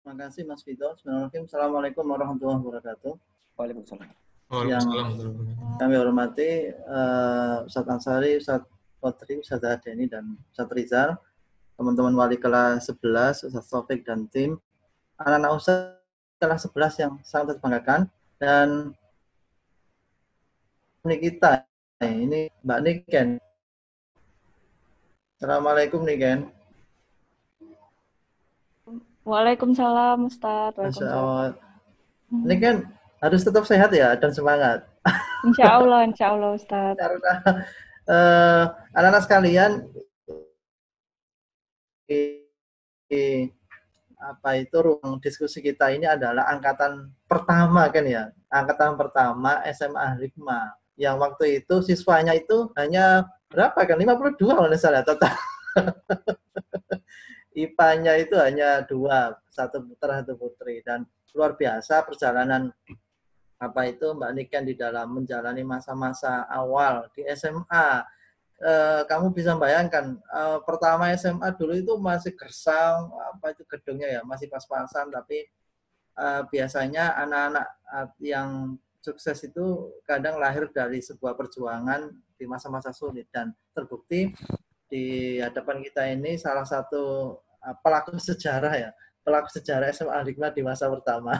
Terima kasih Mas Vito. Bismillahirrahmanirrahim. Assalamualaikum warahmatullahi wabarakatuh. Waalaikumsalam. Yang Waalaikumsalam. kami hormati Ustadz Ansari, Ustadz Qadri, Ustadz Adeni, dan Ustadz Rizal, teman-teman wali kelas 11, Ustadz Taufik dan tim, anak-anak Ustadz kelas 11 yang sangat terbanggakan, dan ini kita, ini Mbak Niken. Assalamualaikum Niken. Waalaikumsalam Ustadz. Masya Allah. Ini kan harus tetap sehat ya dan semangat. Insya Allah Ustadz. Karena anak-anak sekalian, apa itu ruang diskusi kita ini adalah angkatan pertama kan ya, angkatan pertama SMA Hikmah yang waktu itu siswanya itu hanya berapa kan, 52 kalau tidak salah total. IPA-nya itu hanya 2, satu putra satu putri, dan luar biasa perjalanan apa itu Mbak Niken di dalam menjalani masa-masa awal di SMA. Kamu bisa bayangkan pertama SMA dulu itu masih gersang, apa itu gedungnya ya masih pas-pasan, tapi biasanya anak-anak yang sukses itu kadang lahir dari sebuah perjuangan di masa-masa sulit, dan terbukti di hadapan kita ini salah satu pelaku sejarah ya, pelaku sejarah SMA Hikmah di masa pertama.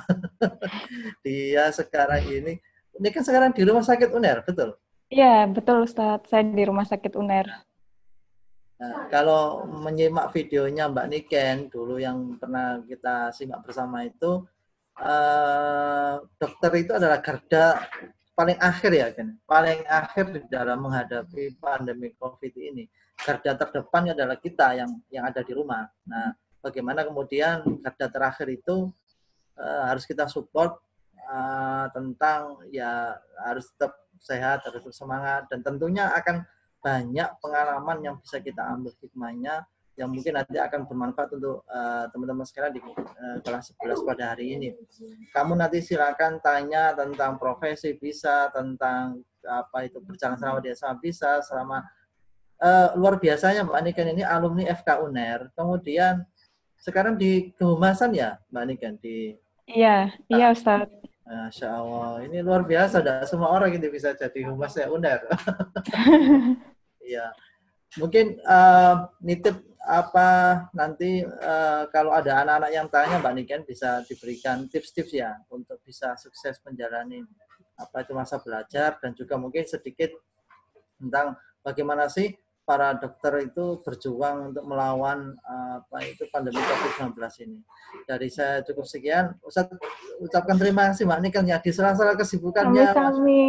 Dia sekarang ini kan sekarang di Rumah Sakit UNER, betul? Iya, betul Ustadz. Saya di Rumah Sakit UNER. Nah, kalau menyimak videonya Mbak Niken dulu yang pernah kita simak bersama itu, dokter itu adalah garda paling akhir ya kan, paling akhir di dalam menghadapi pandemi COVID ini. Garda terdepan adalah kita yang ada di rumah. Nah, bagaimana kemudian garda terakhir itu harus kita support tentang ya harus tetap sehat, harus tetap semangat, dan tentunya akan banyak pengalaman yang bisa kita ambil hikmahnya yang mungkin nanti akan bermanfaat untuk teman-teman sekalian di kelas 11 pada hari ini. Kamu nanti silakan tanya tentang profesi bisa, tentang apa itu berjalan selama di SMA bisa, selama luar biasanya Mbak Niken ini alumni FK UNER, kemudian sekarang di kehumasan ya Mbak Niken di. Iya Ustadz. Masya Allah, ini luar biasa, tidak semua orang ini bisa jadi humasnya UNER. Iya, mungkin nitip apa nanti kalau ada anak-anak yang tanya Mbak Niken bisa diberikan tips-tips ya untuk bisa sukses menjalani apa itu masa belajar, dan juga mungkin sedikit tentang bagaimana sih para dokter itu berjuang untuk melawan apa itu pandemi COVID-19 ini. Dari saya cukup sekian. Ustadz ucapkan terima kasih Mbak Niken ya di sela-sela kesibukannya. Sami-sami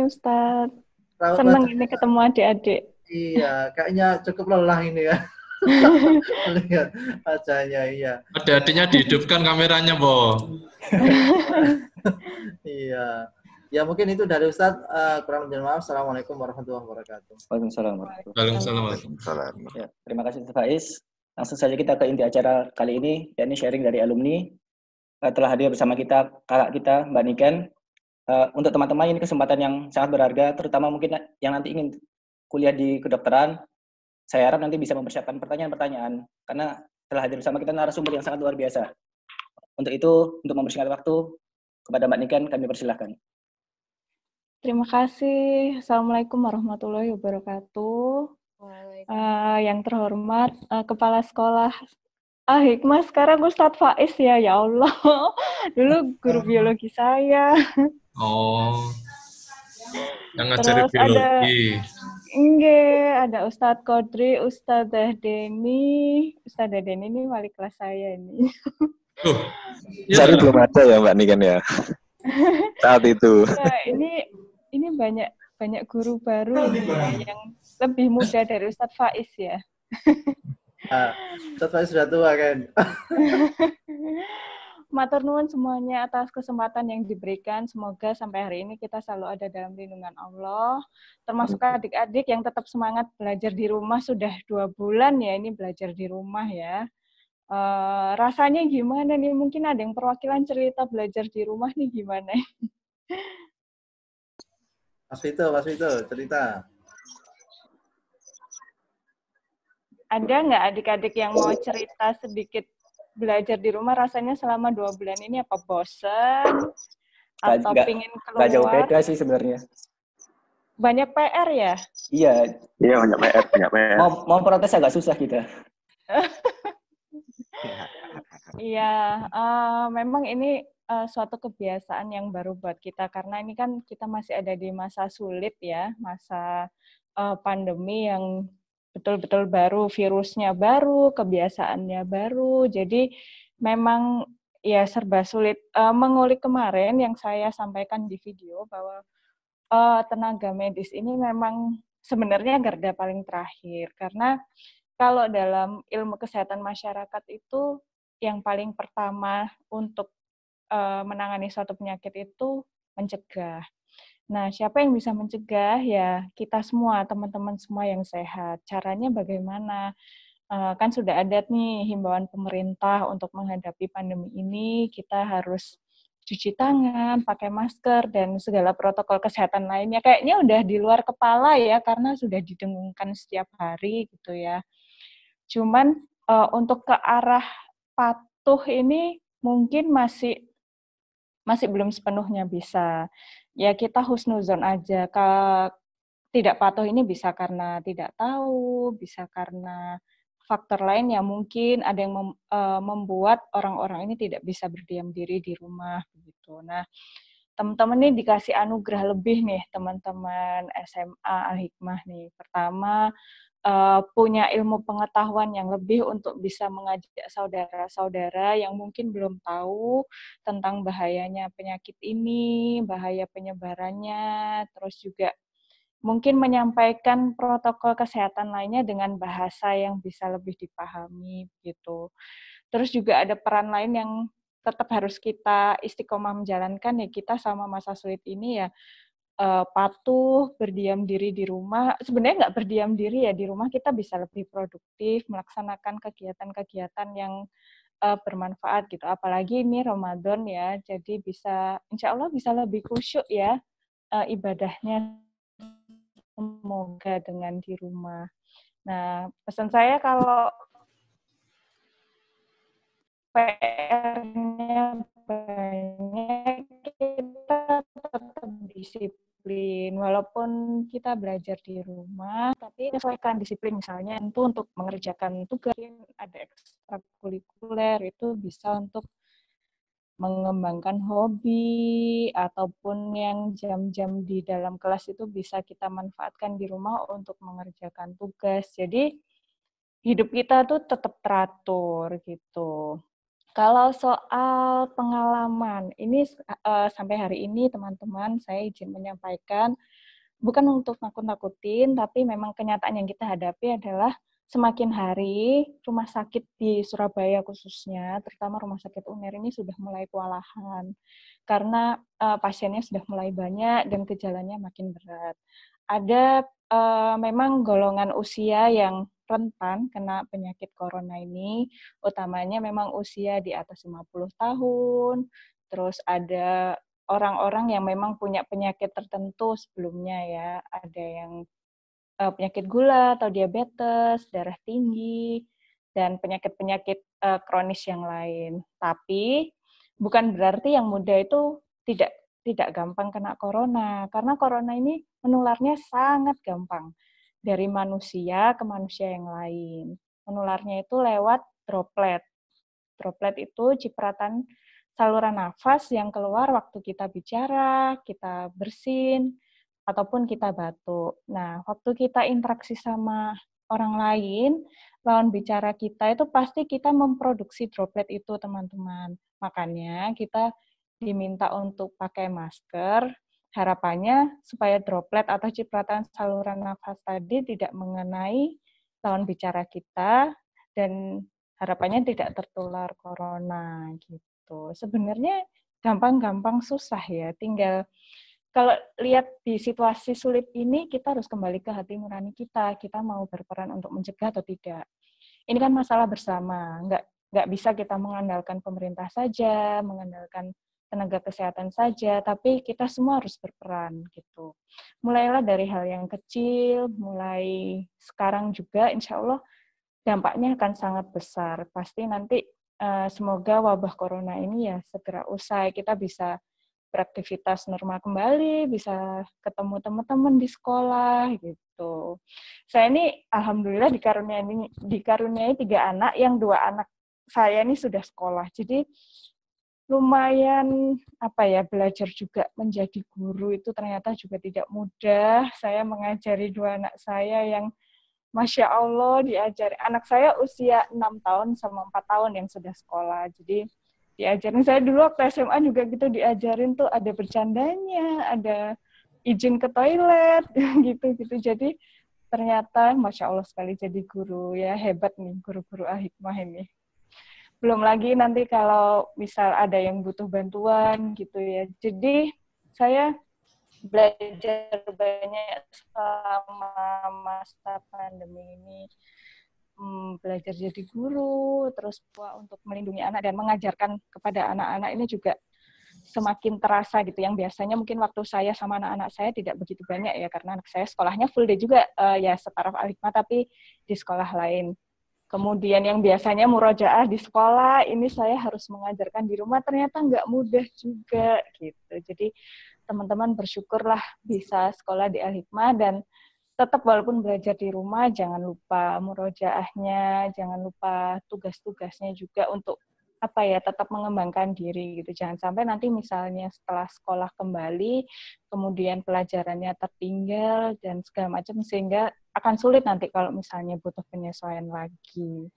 Ustadz. Senang ini ketemu adik-adik. Iya, kayaknya cukup lelah ini ya. Lihat wajahnya, iya. Adik-adiknya dihidupkan kameranya, Bo. Iya. Ya mungkin itu dari Ustadz, kurang lebih maaf. Assalamualaikum warahmatullahi wabarakatuh. Waalaikumsalam. Ya, terima kasih Ustaz Faiz. Langsung saja kita ke inti acara kali ini, yakni sharing dari alumni. Telah hadir bersama kita kakak kita Mbak Niken. Untuk teman-teman ini kesempatan yang sangat berharga, terutama mungkin yang nanti ingin kuliah di kedokteran. Saya harap nanti bisa mempersiapkan pertanyaan-pertanyaan, karena telah hadir bersama kita narasumber yang sangat luar biasa. Untuk itu, untuk mempersingkat waktu, kepada Mbak Niken kami persilahkan. Terima kasih. Assalamualaikum warahmatullahi wabarakatuh. Yang terhormat Kepala Sekolah Hikmah, sekarang Ustadz Faiz ya, ya Allah. Dulu guru biologi saya. Oh, yang ngajarin biologi. Ada Ustadz Qadri, Ustadz Deni. Ustadz Deni ini wali kelas saya ini. Cari belum ada ya Mbak Niken ya saat itu. Nah, ini banyak guru baru yang lebih muda dari Ustadz Faiz ya. Ustadz Faiz sudah tua kan. Matur nuwun semuanya atas kesempatan yang diberikan. Semoga sampai hari ini kita selalu ada dalam lindungan Allah. Termasuk adik-adik yang tetap semangat belajar di rumah. Sudah 2 bulan ya ini belajar di rumah ya. Rasanya gimana nih? Mungkin ada yang perwakilan cerita belajar di rumah nih gimana? Mas Vito, cerita. Ada nggak adik-adik yang mau cerita sedikit belajar di rumah rasanya selama 2 bulan ini apa bosen atau pingin Nggak jauh keluar? beda sih sebenarnya. Banyak PR ya? Iya, Iya, banyak PR. mau protes agak susah kita. Iya, memang ini suatu kebiasaan yang baru buat kita karena ini kan kita masih ada di masa sulit ya, masa pandemi yang betul-betul baru, virusnya baru, kebiasaannya baru, jadi memang ya serba sulit. Mengulik kemarin yang saya sampaikan di video bahwa tenaga medis ini memang sebenarnya garda paling terakhir karena kalau dalam ilmu kesehatan masyarakat itu yang paling pertama untuk menangani suatu penyakit itu mencegah. Nah, siapa yang bisa mencegah? Ya, kita semua, teman-teman semua yang sehat. Caranya bagaimana? Kan sudah ada nih himbauan pemerintah untuk menghadapi pandemi ini, kita harus cuci tangan, pakai masker, dan segala protokol kesehatan lainnya. Kayaknya udah di luar kepala ya, karena sudah didengungkan setiap hari gitu ya. Cuman untuk ke arah patuh ini mungkin masih belum sepenuhnya bisa. Ya kita husnuzon aja. Tidak patuh ini bisa karena tidak tahu, bisa karena faktor lain yang mungkin ada yang membuat orang-orang ini tidak bisa berdiam diri di rumah begitu. Nah, teman-teman ini dikasih anugerah lebih nih, teman-teman SMA Al-Hikmah nih. Pertama, punya ilmu pengetahuan yang lebih untuk bisa mengajak saudara-saudara yang mungkin belum tahu tentang bahayanya penyakit ini, bahaya penyebarannya, terus juga mungkin menyampaikan protokol kesehatan lainnya dengan bahasa yang bisa lebih dipahami gitu. Terus juga ada peran lain yang tetap harus kita istiqomah menjalankan ya, kita sama masa sulit ini ya patuh, berdiam diri di rumah. Sebenarnya nggak berdiam diri ya, di rumah kita bisa lebih produktif, melaksanakan kegiatan-kegiatan yang bermanfaat gitu. Apalagi ini Ramadan ya, jadi insya Allah bisa lebih khusyuk ya ibadahnya, semoga dengan di rumah. Nah, pesan saya kalau PR-nya banyak, kita tetap disiplin. Walaupun kita belajar di rumah, tapi sesuaikan disiplin. Misalnya itu untuk mengerjakan tugas, ada ekstrakurikuler, itu bisa untuk mengembangkan hobi, ataupun yang jam-jam di dalam kelas itu bisa kita manfaatkan di rumah untuk mengerjakan tugas. Jadi, hidup kita tuh tetap teratur gitu. Kalau soal pengalaman, ini sampai hari ini teman-teman saya izin menyampaikan, bukan untuk nakut-nakutin, tapi memang kenyataan yang kita hadapi adalah semakin hari rumah sakit di Surabaya khususnya, terutama rumah sakit UNER ini sudah mulai kewalahan. Karena pasiennya sudah mulai banyak dan gejalanya makin berat. Ada memang golongan usia yang rentan kena penyakit corona ini, utamanya memang usia di atas 50 tahun, terus ada orang-orang yang memang punya penyakit tertentu sebelumnya ya, ada yang penyakit gula atau diabetes, darah tinggi, dan penyakit-penyakit kronis yang lain. Tapi bukan berarti yang muda itu tidak gampang kena corona, karena corona ini menularnya sangat gampang dari manusia ke manusia yang lain. Menularnya itu lewat droplet. Droplet itu cipratan saluran nafas yang keluar waktu kita bicara, kita bersin, ataupun kita batuk. Nah, waktu kita interaksi sama orang lain, lawan bicara kita itu pasti kita memproduksi droplet itu, teman-teman. Makanya kita diminta untuk pakai masker, harapannya supaya droplet atau cipratan saluran nafas tadi tidak mengenai lawan bicara kita dan harapannya tidak tertular corona gitu. Sebenarnya gampang-gampang susah ya, tinggal kalau lihat di situasi sulit ini kita harus kembali ke hati nurani kita. Kita mau berperan untuk mencegah atau tidak. Ini kan masalah bersama, nggak bisa kita mengandalkan pemerintah saja, mengandalkan tenaga kesehatan saja, tapi kita semua harus berperan gitu. Mulailah dari hal yang kecil, mulai sekarang juga insya Allah dampaknya akan sangat besar. Pasti nanti semoga wabah corona ini ya segera usai, kita bisa beraktivitas normal kembali, bisa ketemu teman-teman di sekolah gitu. Saya ini alhamdulillah dikaruniai 3 anak, yang 2 anak saya ini sudah sekolah. Jadi lumayan belajar juga menjadi guru itu ternyata juga tidak mudah. Saya mengajari 2 anak saya yang Masya Allah diajari. Anak saya usia 6 tahun sama 4 tahun yang sudah sekolah. Jadi diajarin, saya dulu waktu SMA juga gitu diajarin tuh ada bercandanya, ada izin ke toilet gitu. Jadi ternyata Masya Allah sekali jadi guru, ya hebat nih guru-guru Al-Hikmah ini. Belum lagi nanti kalau misal ada yang butuh bantuan gitu ya. Jadi saya belajar banyak selama masa pandemi ini. Belajar jadi guru, terus untuk melindungi anak dan mengajarkan kepada anak-anak ini juga semakin terasa gitu. Yang biasanya mungkin waktu saya sama anak-anak saya tidak begitu banyak ya, karena anak saya sekolahnya full day juga, ya setaraf Al-Hikmah tapi di sekolah lain. Kemudian yang biasanya murojaah di sekolah, ini saya harus mengajarkan di rumah, ternyata nggak mudah juga gitu. Jadi teman-teman bersyukurlah bisa sekolah di Al-Hikmah, dan tetap walaupun belajar di rumah, jangan lupa murojaahnya, jangan lupa tugas-tugasnya juga untuk tetap mengembangkan diri gitu. Jangan sampai nanti misalnya setelah sekolah kembali, kemudian pelajarannya tertinggal dan segala macam, sehingga akan sulit nanti kalau misalnya butuh penyesuaian lagi.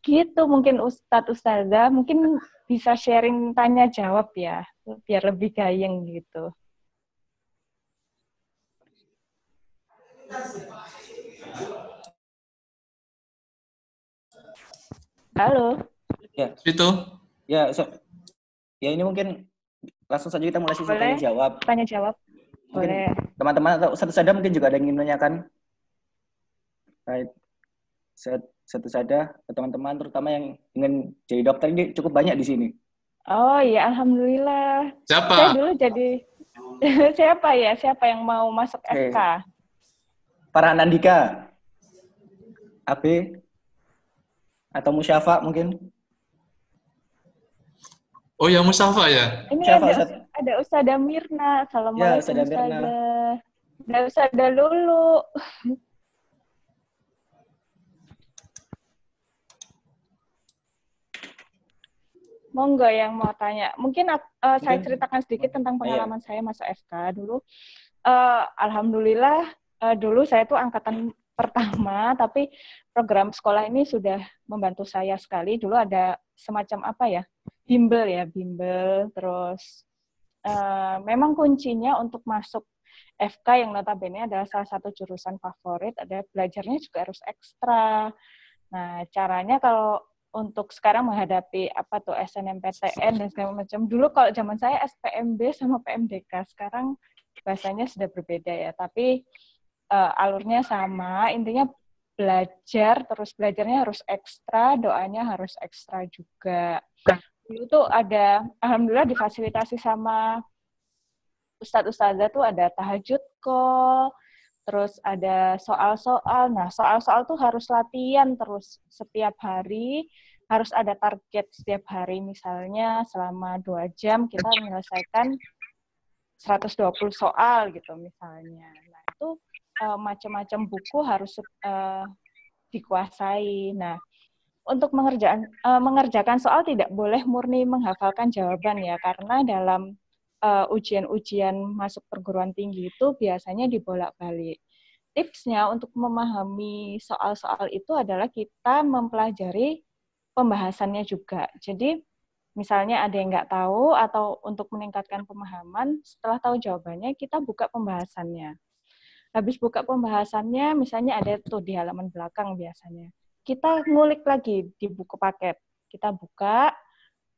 Gitu mungkin Ustazah, mungkin bisa sharing tanya jawab ya, biar lebih gayeng gitu. Halo. Ya. Itu. Ya, ya ini mungkin langsung saja kita mulai sesi tanya jawab. Tanya jawab. Boleh. Teman-teman atau satu-satu mungkin juga ada yang ingin menanyakan. Baik. Satu-satu teman-teman terutama yang ingin jadi dokter ini cukup banyak di sini. Oh iya, alhamdulillah. Siapa? Saya dulu jadi siapa yang mau masuk FK? Para Nandika, AB, atau Musyafa mungkin? Oh ya, Musyafa ya? Ini Musyafa, ada Ustazah Mirna. Assalamualaikum. Ya, Ustazah Mirna. Ada Ustazah Lulu. Monggo yang mau tanya. Mungkin saya ceritakan sedikit tentang pengalaman saya masuk FK dulu. Alhamdulillah, dulu saya tuh angkatan pertama, tapi program sekolah ini sudah membantu saya sekali. Dulu ada semacam bimbel. Terus memang kuncinya untuk masuk FK yang notabene adalah salah satu jurusan favorit, ada belajarnya juga harus ekstra. Nah, caranya kalau untuk sekarang menghadapi SNMPTN dan segala macam. Dulu kalau zaman saya SPMB sama PMDK, sekarang bahasanya sudah berbeda ya, tapi alurnya sama, intinya belajar, terus belajarnya harus ekstra, doanya harus ekstra juga. Dulu tuh ada, alhamdulillah difasilitasi sama ustadz-ustadzah tuh ada tahajud call, terus ada soal-soal. Nah, soal-soal tuh harus latihan terus setiap hari, harus ada target setiap hari. Misalnya selama 2 jam kita menyelesaikan 120 soal gitu misalnya. Nah, itu macam-macam buku harus dikuasai. Nah, untuk mengerjakan soal tidak boleh murni menghafalkan jawaban ya, karena dalam ujian-ujian masuk perguruan tinggi itu biasanya dibolak-balik. Tipsnya untuk memahami soal-soal itu adalah kita mempelajari pembahasannya juga. Jadi, misalnya ada yang nggak tahu atau untuk meningkatkan pemahaman, setelah tahu jawabannya, kita buka pembahasannya. Habis buka pembahasannya, misalnya ada tuh di halaman belakang biasanya. Kita ngulik lagi di buku paket. Kita buka.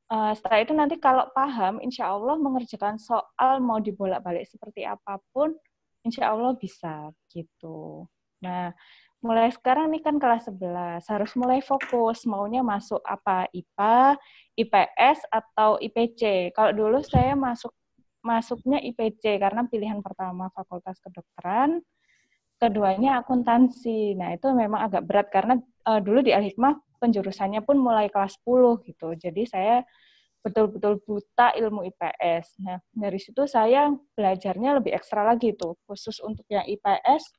Setelah itu nanti kalau paham, insya Allah mengerjakan soal mau dibolak-balik seperti apapun, insya Allah bisa gitu. Nah, mulai sekarang nih kan kelas 11, harus mulai fokus maunya masuk apa, IPA, IPS, atau IPC. Kalau dulu saya masuknya IPC karena pilihan pertama Fakultas Kedokteran, keduanya akuntansi. Nah, itu memang agak berat karena dulu di Al-Hikmah penjurusannya pun mulai kelas 10 gitu. Jadi saya betul-betul buta ilmu IPS. Nah, dari situ saya belajarnya lebih ekstra lagi tuh, khusus untuk yang IPS,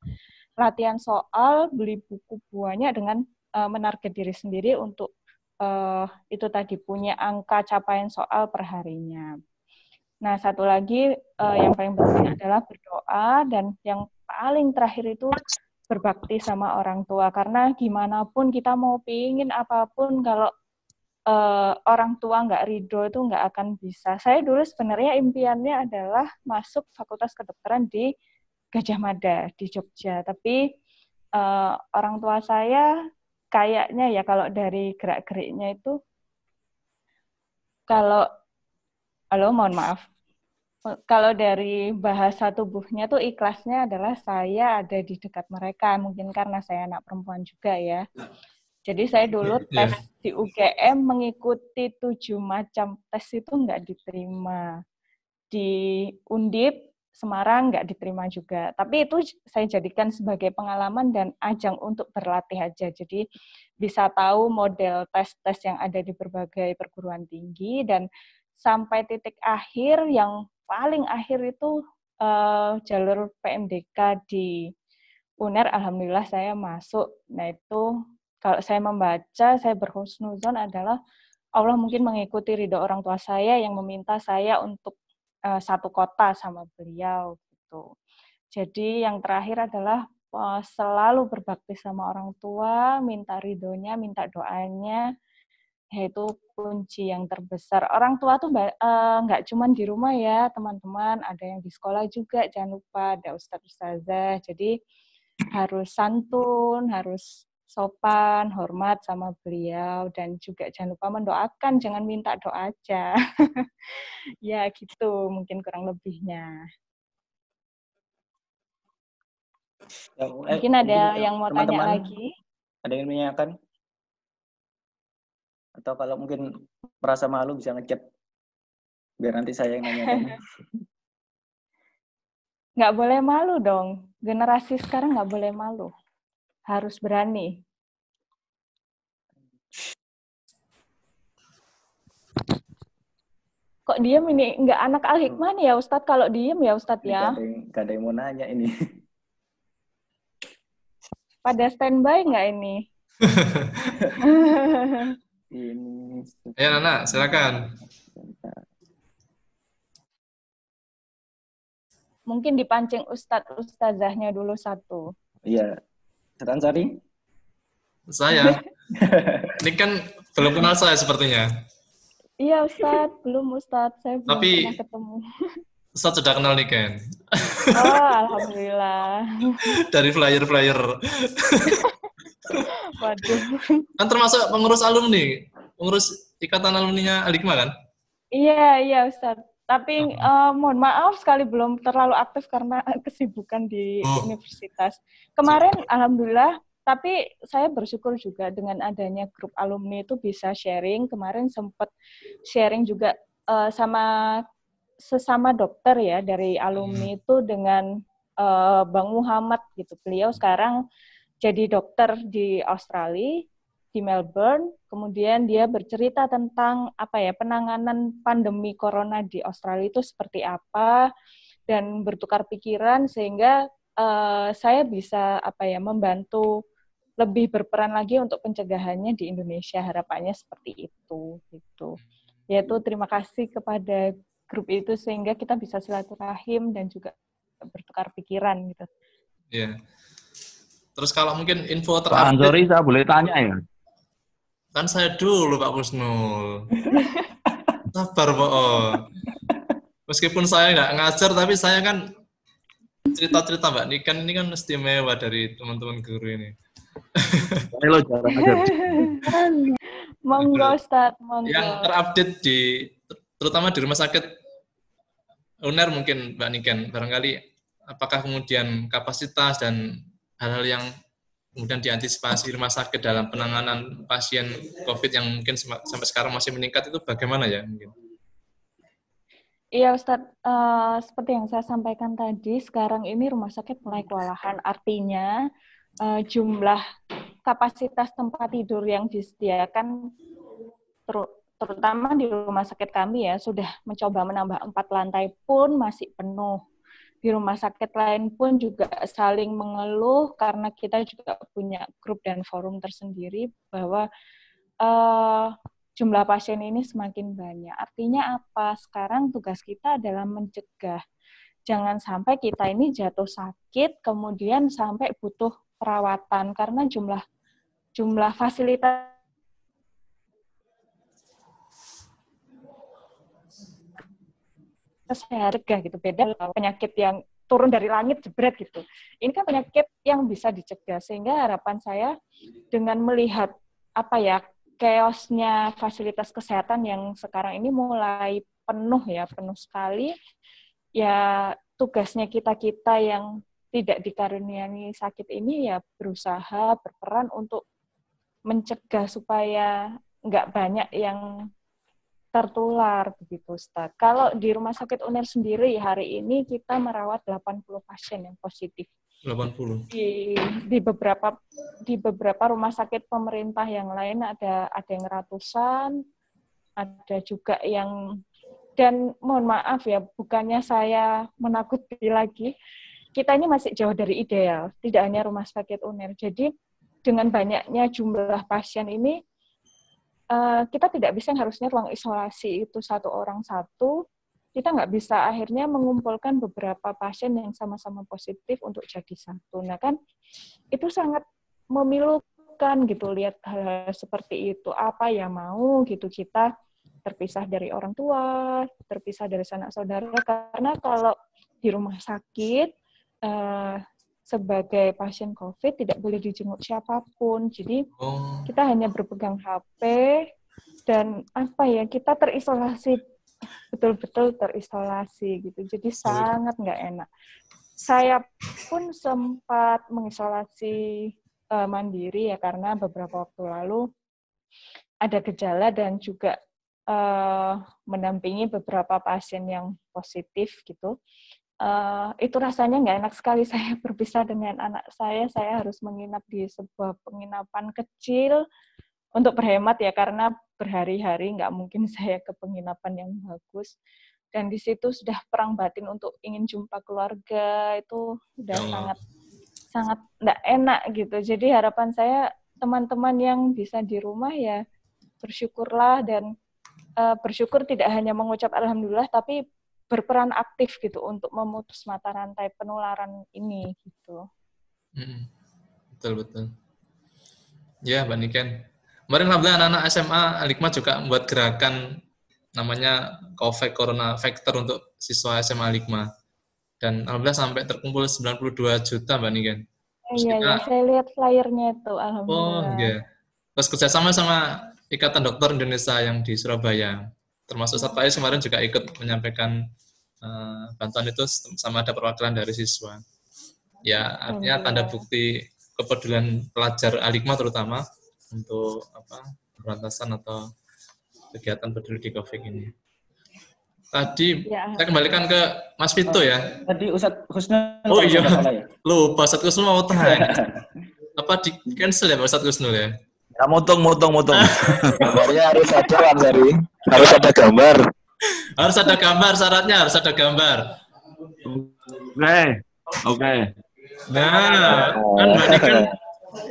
latihan soal, beli buku banyak dengan menarget diri sendiri untuk itu tadi punya angka capaian soal per harinya. Nah, satu lagi yang paling penting adalah berdoa, dan yang paling terakhir itu berbakti sama orang tua. Karena gimana pun kita mau pingin apapun, kalau orang tua nggak ridho itu nggak akan bisa. Saya dulu sebenarnya impiannya adalah masuk Fakultas Kedokteran di Gajah Mada, di Jogja. Tapi orang tua saya kayaknya ya kalau dari gerak-geriknya itu, mohon maaf. Kalau dari bahasa tubuhnya tuh ikhlasnya adalah saya ada di dekat mereka. Mungkin karena saya anak perempuan juga ya. Jadi saya dulu tes di UGM mengikuti 7 macam tes itu nggak diterima. Di Undip, Semarang nggak diterima juga. Tapi itu saya jadikan sebagai pengalaman dan ajang untuk berlatih aja. Jadi bisa tahu model tes-tes yang ada di berbagai perguruan tinggi, dan sampai titik akhir yang paling akhir itu jalur PMDK di UNER, alhamdulillah saya masuk. Nah itu kalau saya membaca, saya berhusnuzon adalah Allah mungkin mengikuti ridho orang tua saya yang meminta saya untuk satu kota sama beliau gitu. Jadi yang terakhir adalah selalu berbakti sama orang tua, minta ridhonya, minta doanya, yaitu kunci yang terbesar. Orang tua tuh nggak cuma di rumah ya, teman-teman, ada yang di sekolah juga, jangan lupa ada ustadz-ustazah. Jadi harus santun, harus sopan, hormat sama beliau, dan juga jangan lupa mendoakan, jangan minta doa aja. Ya gitu, mungkin kurang lebihnya. Mungkin ada yang mau tanya lagi? Ada yang menanyakan? Atau kalau mungkin merasa malu bisa ngechat, biar nanti saya yang nanyakan. Nggak boleh malu dong. Generasi sekarang nggak boleh malu. Harus berani. Kok diem ini? Nggak anak Al-Hikmah nih ya Ustadz? Kalau diem ya Ustadz ya? Nggak ada yang mau nanya ini. Pada standby nggak ini? Ya Nana, silakan. Mungkin dipancing ustazahnya dulu satu. Iya. Sari? Saya. Ini kan belum kenal saya sepertinya. Iya Ustadz, belum Ustadz. Saya belum pernah ketemu. Ustadz sudah kenal nih Ken. Oh, alhamdulillah. Dari flyer-flyer. Waduh. Kan termasuk pengurus alumni, pengurus ikatan alumninya Al-Hikmah kan? Iya Ustadz. Tapi mohon maaf sekali belum terlalu aktif karena kesibukan di universitas. Kemarin alhamdulillah, tapi saya bersyukur juga dengan adanya grup alumni itu bisa sharing. Kemarin sempat sharing juga sama sesama dokter ya dari alumni itu dengan Bang Muhammad gitu. Beliau sekarang jadi dokter di Australia, di Melbourne. Kemudian dia bercerita tentang penanganan pandemi corona di Australia itu seperti apa, dan bertukar pikiran sehingga saya bisa membantu lebih berperan lagi untuk pencegahannya di Indonesia. Harapannya seperti itu gitu. Yaitu terima kasih kepada grup itu sehingga kita bisa silaturahim dan juga bertukar pikiran gitu. Iya. Terus kalau mungkin info Pak Ansori, saya boleh tanya ya? Kan saya dulu Pak Husnul. Sabar Pak. Meskipun saya nggak ngajar, tapi saya kan cerita-cerita Mbak Niken ini kan istimewa dari teman-teman guru ini. Halo, jarang ajar. Monggo Ustaz, monggo. Yang terupdate terutama di rumah sakit UNER mungkin Mbak Niken, barangkali apakah kemudian kapasitas dan hal-hal yang kemudian diantisipasi rumah sakit dalam penanganan pasien COVID yang mungkin sampai sekarang masih meningkat itu bagaimana ya mungkin? Iya Ustadz, seperti yang saya sampaikan tadi, sekarang ini rumah sakit mulai kewalahan. Artinya jumlah kapasitas tempat tidur yang disediakan terutama di rumah sakit kami ya sudah mencoba menambah 4 lantai pun masih penuh. Di rumah sakit lain pun juga saling mengeluh karena kita juga punya grup dan forum tersendiri bahwa jumlah pasien ini semakin banyak. Artinya apa? Sekarang tugas kita adalah mencegah. Jangan sampai kita ini jatuh sakit kemudian sampai butuh perawatan karena jumlah fasilitas harga gitu, beda penyakit yang turun dari langit jebret gitu. Ini kan penyakit yang bisa dicegah, sehingga harapan saya dengan melihat chaosnya fasilitas kesehatan yang sekarang ini mulai penuh sekali, ya tugasnya kita yang tidak dikaruniai sakit ini ya berusaha berperan untuk mencegah supaya nggak banyak yang tertular begitu, Ustaz. Kalau di Rumah Sakit UNER sendiri hari ini kita merawat 80 pasien yang positif. 80. Di beberapa rumah sakit pemerintah yang lain ada yang ratusan, ada juga yang, dan mohon maaf ya, bukannya saya menakuti lagi, kita ini masih jauh dari ideal, tidak hanya Rumah Sakit UNER. Jadi dengan banyaknya jumlah pasien ini kita tidak bisa yang harusnya ruang isolasi itu 1 orang 1, kita nggak bisa akhirnya mengumpulkan beberapa pasien yang sama-sama positif untuk jadi 1. Nah kan itu sangat memilukan gitu lihat hal seperti itu. Apa ya mau gitu kita terpisah dari orang tua, terpisah dari sanak saudara, karena kalau di rumah sakit sebagai pasien COVID tidak boleh dijenguk siapapun. Jadi kita hanya berpegang HP dan kita terisolasi, betul-betul terisolasi gitu. Jadi sangat nggak enak. Saya pun sempat mengisolasi mandiri ya karena beberapa waktu lalu ada gejala dan juga mendampingi beberapa pasien yang positif gitu. Itu rasanya nggak enak sekali. Saya berpisah dengan anak saya harus menginap di sebuah penginapan kecil untuk berhemat ya, karena berhari-hari nggak mungkin saya ke penginapan yang bagus. Dan di situ sudah perang batin untuk ingin jumpa keluarga, itu udah sangat nggak enak gitu. Jadi harapan saya teman-teman yang bisa di rumah ya bersyukurlah, dan bersyukur tidak hanya mengucap alhamdulillah, tapi berperan aktif gitu untuk memutus mata rantai penularan ini gitu. Betul. Ya, Mbak Niken. Kemarin alhamdulillah anak-anak SMA Alikma juga membuat gerakan namanya COVAX Corona Factor untuk siswa SMA Alikma. Dan alhamdulillah sampai terkumpul 92 juta, Mbak Niken. Iya, saya lihat flyernya itu, alhamdulillah. Iya. Terus kerjasama sama Ikatan Dokter Indonesia yang di Surabaya. Termasuk Ustaz Faiz kemarin juga ikut menyampaikan bantuan itu sama ada perwakilan dari siswa. Ya, artinya tanda bukti kepedulian pelajar Alikma terutama untuk pemberantasan atau kegiatan peduli di COVID ini. Tadi saya kembalikan ke Mas Vito ya. Tadi Ustadz Husnul. Oh iya, lupa Ustadz Husnul mau tanya. Apa di cancel ya Pak Ustadz Husnul ya? Ya, motong. Gambarnya harus ada, Ansari. Harus ada gambar. Harus ada gambar, syaratnya harus ada gambar. Oke. Nah, kan Mbak Niken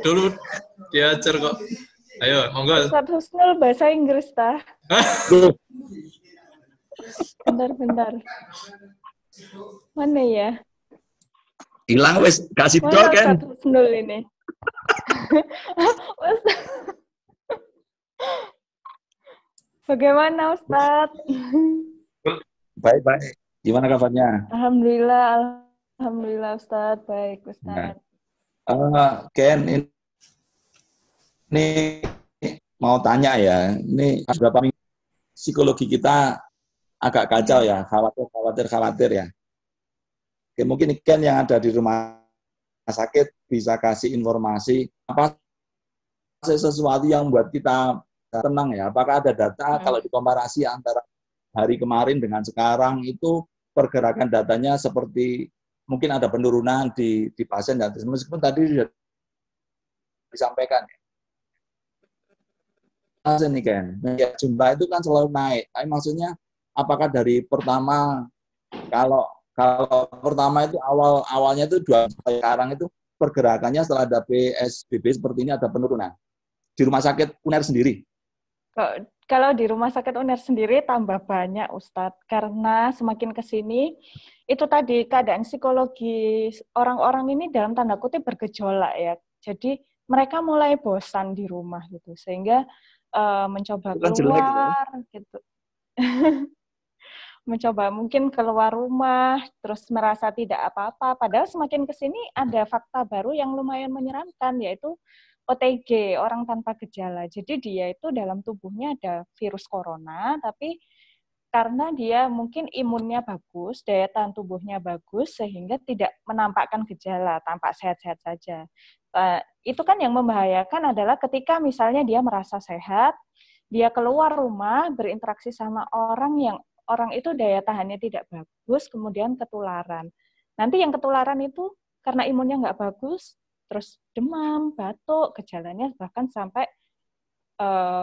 dulu diajar kok. Ayo, monggo. Ustadz Husnul bahasa Inggris tah. Bentar. Mana ya? Hilang wes, kasih Mana tau kan. Ustadz Husnul ini? Bagaimana Ustadz? Baik. Gimana kabarnya? Alhamdulillah Ustadz, baik Ustadz. Ken, ini mau tanya ya. Ini beberapa minggu psikologi kita agak kacau ya, khawatir ya. Oke, mungkin Ken yang ada di rumah sakit bisa kasih informasi apa sesuatu yang membuat kita tenang ya. Apakah ada data kalau dikomparasi antara hari kemarin dengan sekarang itu pergerakan datanya seperti mungkin ada penurunan di pasien dan meskipun tadi sudah disampaikan. Mas ini kan, ya, jumlah itu kan selalu naik. Tapi maksudnya, apakah dari pertama, kalau pertama itu awalnya itu sekarang itu pergerakannya setelah ada PSBB seperti ini ada penurunan di rumah sakit UNER sendiri? Kalau di rumah sakit UNER sendiri tambah banyak, Ustadz, karena semakin ke sini itu tadi keadaan psikologi orang-orang ini dalam tanda kutip bergejolak ya. Jadi mereka mulai bosan di rumah gitu, sehingga mencoba keluar gitu. Mencoba mungkin keluar rumah, terus merasa tidak apa-apa. Padahal semakin ke sini ada fakta baru yang lumayan menyeramkan, yaitu OTG, orang tanpa gejala. Jadi dia itu dalam tubuhnya ada virus corona, tapi karena dia mungkin imunnya bagus, daya tahan tubuhnya bagus, sehingga tidak menampakkan gejala, tampak sehat-sehat saja. Itu kan yang membahayakan adalah ketika misalnya dia merasa sehat, dia keluar rumah, berinteraksi sama orang itu daya tahannya tidak bagus, kemudian ketularan. Nanti yang ketularan itu karena imunnya nggak bagus, terus demam, batuk, gejalanya bahkan sampai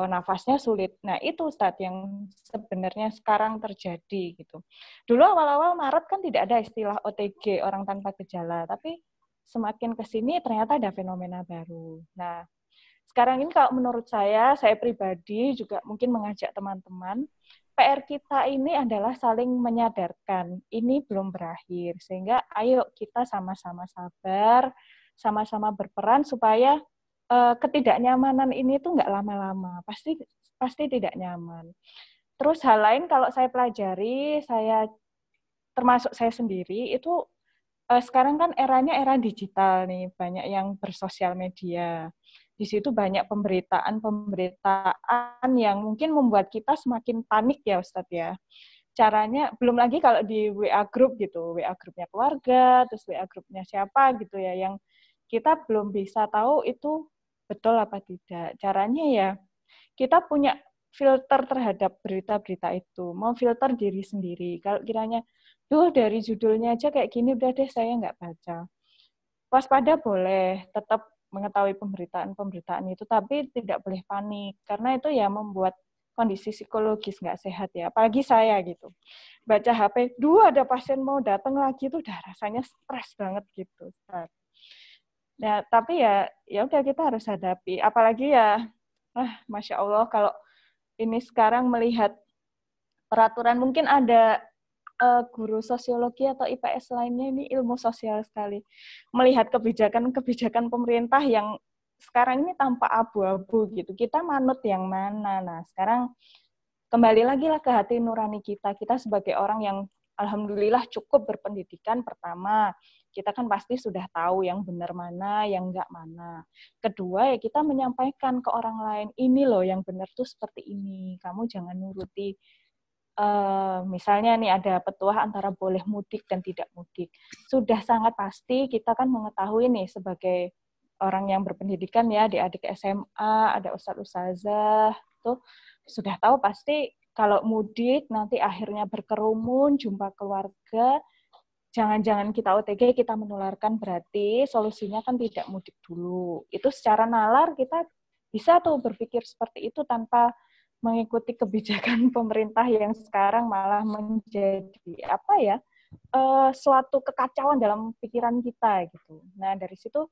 nafasnya sulit. Nah, itu Ustadz yang sebenarnya sekarang terjadi gitu. Dulu awal-awal Maret kan tidak ada istilah OTG, orang tanpa gejala, tapi semakin ke sini ternyata ada fenomena baru. Nah, sekarang ini kalau menurut saya pribadi juga mungkin mengajak teman-teman, PR kita ini adalah saling menyadarkan, ini belum berakhir, sehingga ayo kita sama-sama sabar, sama-sama berperan supaya ketidaknyamanan ini tuh nggak lama-lama, pasti tidak nyaman. Terus hal lain kalau saya pelajari, termasuk saya sendiri, itu sekarang kan eranya era digital nih, banyak yang bersosial media. Di situ banyak pemberitaan yang mungkin membuat kita semakin panik ya Ustadz ya. Caranya, belum lagi kalau di WA group gitu, WA grupnya keluarga, terus WA grupnya siapa gitu ya, yang kita belum bisa tahu itu betul apa tidak. Caranya ya, kita punya filter terhadap berita-berita itu, mau filter diri sendiri. Kalau kiranya, dari judulnya aja kayak gini, udah deh saya nggak baca. Waspada boleh, tetap mengetahui pemberitaan-pemberitaan itu, tapi tidak boleh panik, karena itu ya membuat kondisi psikologis nggak sehat ya. Apalagi saya gitu, baca HP, ada pasien mau datang lagi, itu udah rasanya stres banget gitu. Nah, tapi ya udah kita harus hadapi. Apalagi ya, Masya Allah kalau ini sekarang melihat peraturan, mungkin ada guru sosiologi atau IPS lainnya, ini ilmu sosial sekali, melihat kebijakan pemerintah yang sekarang ini tampak abu-abu gitu. Kita manut yang mana? Nah, sekarang kembali lagi lah ke hati nurani kita. Kita sebagai orang yang alhamdulillah cukup berpendidikan, pertama, kita kan pasti sudah tahu yang benar mana, yang enggak mana. Kedua, ya kita menyampaikan ke orang lain, ini loh yang benar tuh seperti ini. Kamu jangan nuruti. Misalnya nih ada petuah antara boleh mudik dan tidak mudik. Sudah sangat pasti kita kan mengetahui nih sebagai orang yang berpendidikan ya, adik-adik SMA, ada ustadz-ustazah, tuh sudah tahu pasti kalau mudik nanti akhirnya berkerumun, jumpa keluarga, jangan-jangan kita OTG, kita menularkan, berarti solusinya kan tidak mudik dulu. Itu secara nalar kita bisa tuh berpikir seperti itu tanpa mengikuti kebijakan pemerintah yang sekarang malah menjadi suatu kekacauan dalam pikiran kita gitu. Nah, dari situ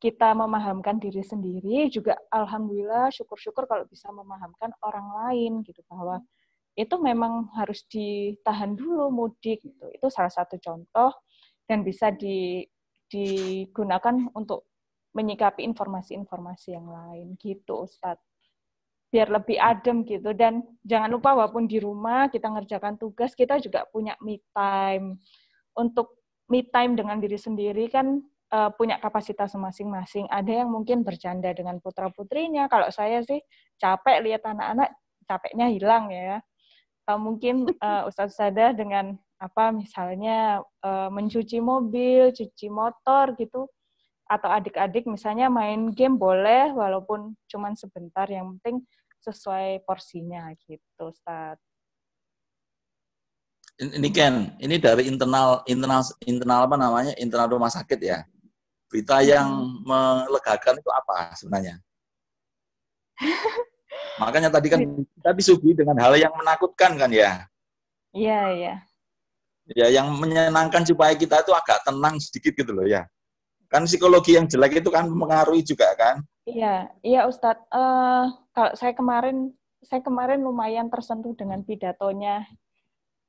kita memahamkan diri sendiri, juga alhamdulillah syukur-syukur kalau bisa memahamkan orang lain gitu, bahwa itu memang harus ditahan dulu mudik gitu. Itu salah satu contoh dan bisa digunakan untuk menyikapi informasi-informasi yang lain gitu, Ustadz. Biar lebih adem gitu. Dan jangan lupa walaupun di rumah kita ngerjakan tugas, kita juga punya me time. Untuk me time dengan diri sendiri kan punya kapasitas masing-masing. Ada yang mungkin bercanda dengan putra-putrinya. Kalau saya sih capek lihat anak-anak, capeknya hilang ya. Mungkin Ustadz dengan misalnya mencuci mobil, cuci motor gitu. Atau adik-adik misalnya main game boleh, walaupun cuma sebentar, yang penting sesuai porsinya gitu, Ustaz. Ini Ken, ini dari internal internal rumah sakit ya. Berita yang melegakan itu apa sebenarnya? Makanya tadi kan kita disuguhi dengan hal yang menakutkan kan ya. Iya, iya. Ya, yang menyenangkan supaya kita itu agak tenang sedikit gitu loh ya. Kan psikologi yang jelek itu kan mempengaruhi juga kan. Iya, iya Ustadz. Kalau saya kemarin lumayan tersentuh dengan pidatonya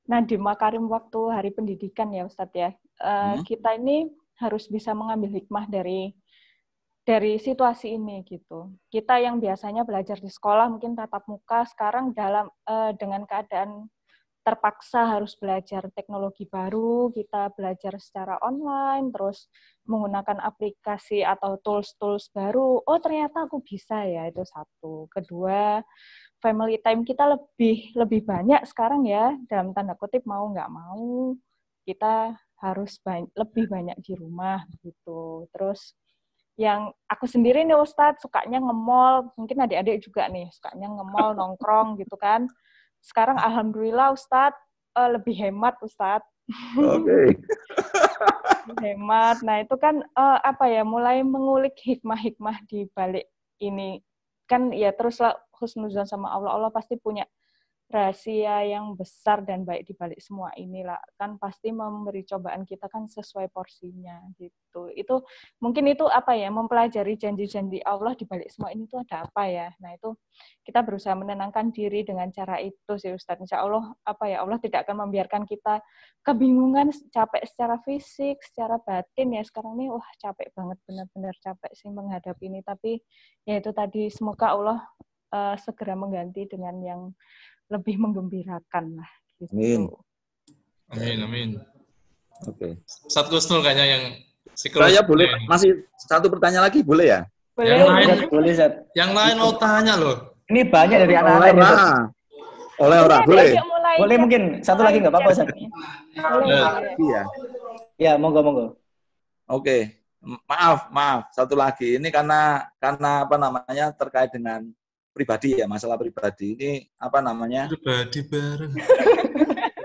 Nadiem Makarim waktu Hari Pendidikan ya Ustadz ya. Kita ini harus bisa mengambil hikmah dari situasi ini gitu. Kita yang biasanya belajar di sekolah mungkin tatap muka, sekarang dengan keadaan terpaksa harus belajar teknologi baru, kita belajar secara online, terus menggunakan aplikasi atau tools-tools baru. Oh, ternyata aku bisa ya, itu satu. Kedua, family time kita lebih banyak sekarang ya, dalam tanda kutip mau nggak mau, kita harus lebih banyak di rumah gitu. Terus yang aku sendiri nih Ustadz, sukanya nge-mall, mungkin adik-adik juga nih, sukanya nge-mall, nongkrong gitu kan. Sekarang alhamdulillah Ustadz lebih hemat Ustadz. Oke. Hemat. Nah itu kan mulai mengulik hikmah-hikmah di balik ini. Kan ya teruslah husnuzan sama Allah. Allah pasti punya rahasia yang besar dan baik di balik semua inilah. Kan pasti memberi cobaan kita kan sesuai porsinya gitu. Itu mungkin itu mempelajari janji-janji Allah di balik semua ini tuh ada apa ya. Nah, itu kita berusaha menenangkan diri dengan cara itu sih Ustaz. Insya Allah Allah tidak akan membiarkan kita kebingungan, capek secara fisik, secara batin ya. Sekarang nih capek banget, benar-benar capek sih menghadapi ini. Tapi ya itu tadi, semoga Allah segera mengganti dengan yang lebih menggembirakan lah. Gitu. Amin. Amin. Oke. Ustadz Gusnul kayaknya yang psikologi. Saya boleh masih satu pertanyaan lagi, boleh ya? Boleh. Yang lain, boleh, Zat. Yang lain mau tanya loh. Ini banyak dari anak-anak ini. Oleh orang, boleh. Boleh mungkin satu lagi nggak apa-apa, Zat. Boleh. Iya. Ya, monggo. Oke. Maaf, satu lagi. Ini karena terkait dengan pribadi ya, masalah pribadi. Ini Pribadi bareng.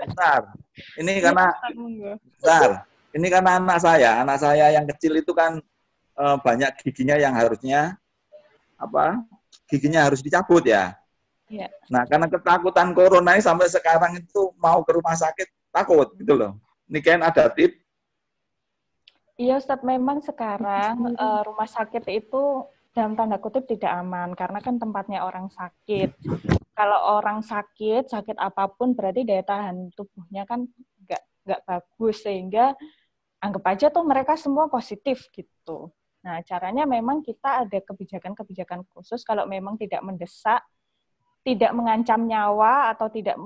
Bentar. Ini karena anak saya yang kecil itu kan banyak giginya yang harusnya giginya harus dicabut ya. Iya. Nah, karena ketakutan corona ini sampai sekarang itu mau ke rumah sakit takut gitu loh. Ini kan ada tips. Iya Ustadz, memang sekarang rumah sakit itu dalam tanda kutip tidak aman karena kan tempatnya orang sakit. Kalau orang sakit apapun berarti daya tahan tubuhnya kan nggak bagus, sehingga anggap aja tuh mereka semua positif gitu. Nah, caranya memang kita ada kebijakan-kebijakan khusus kalau memang tidak mendesak, tidak mengancam nyawa atau tidak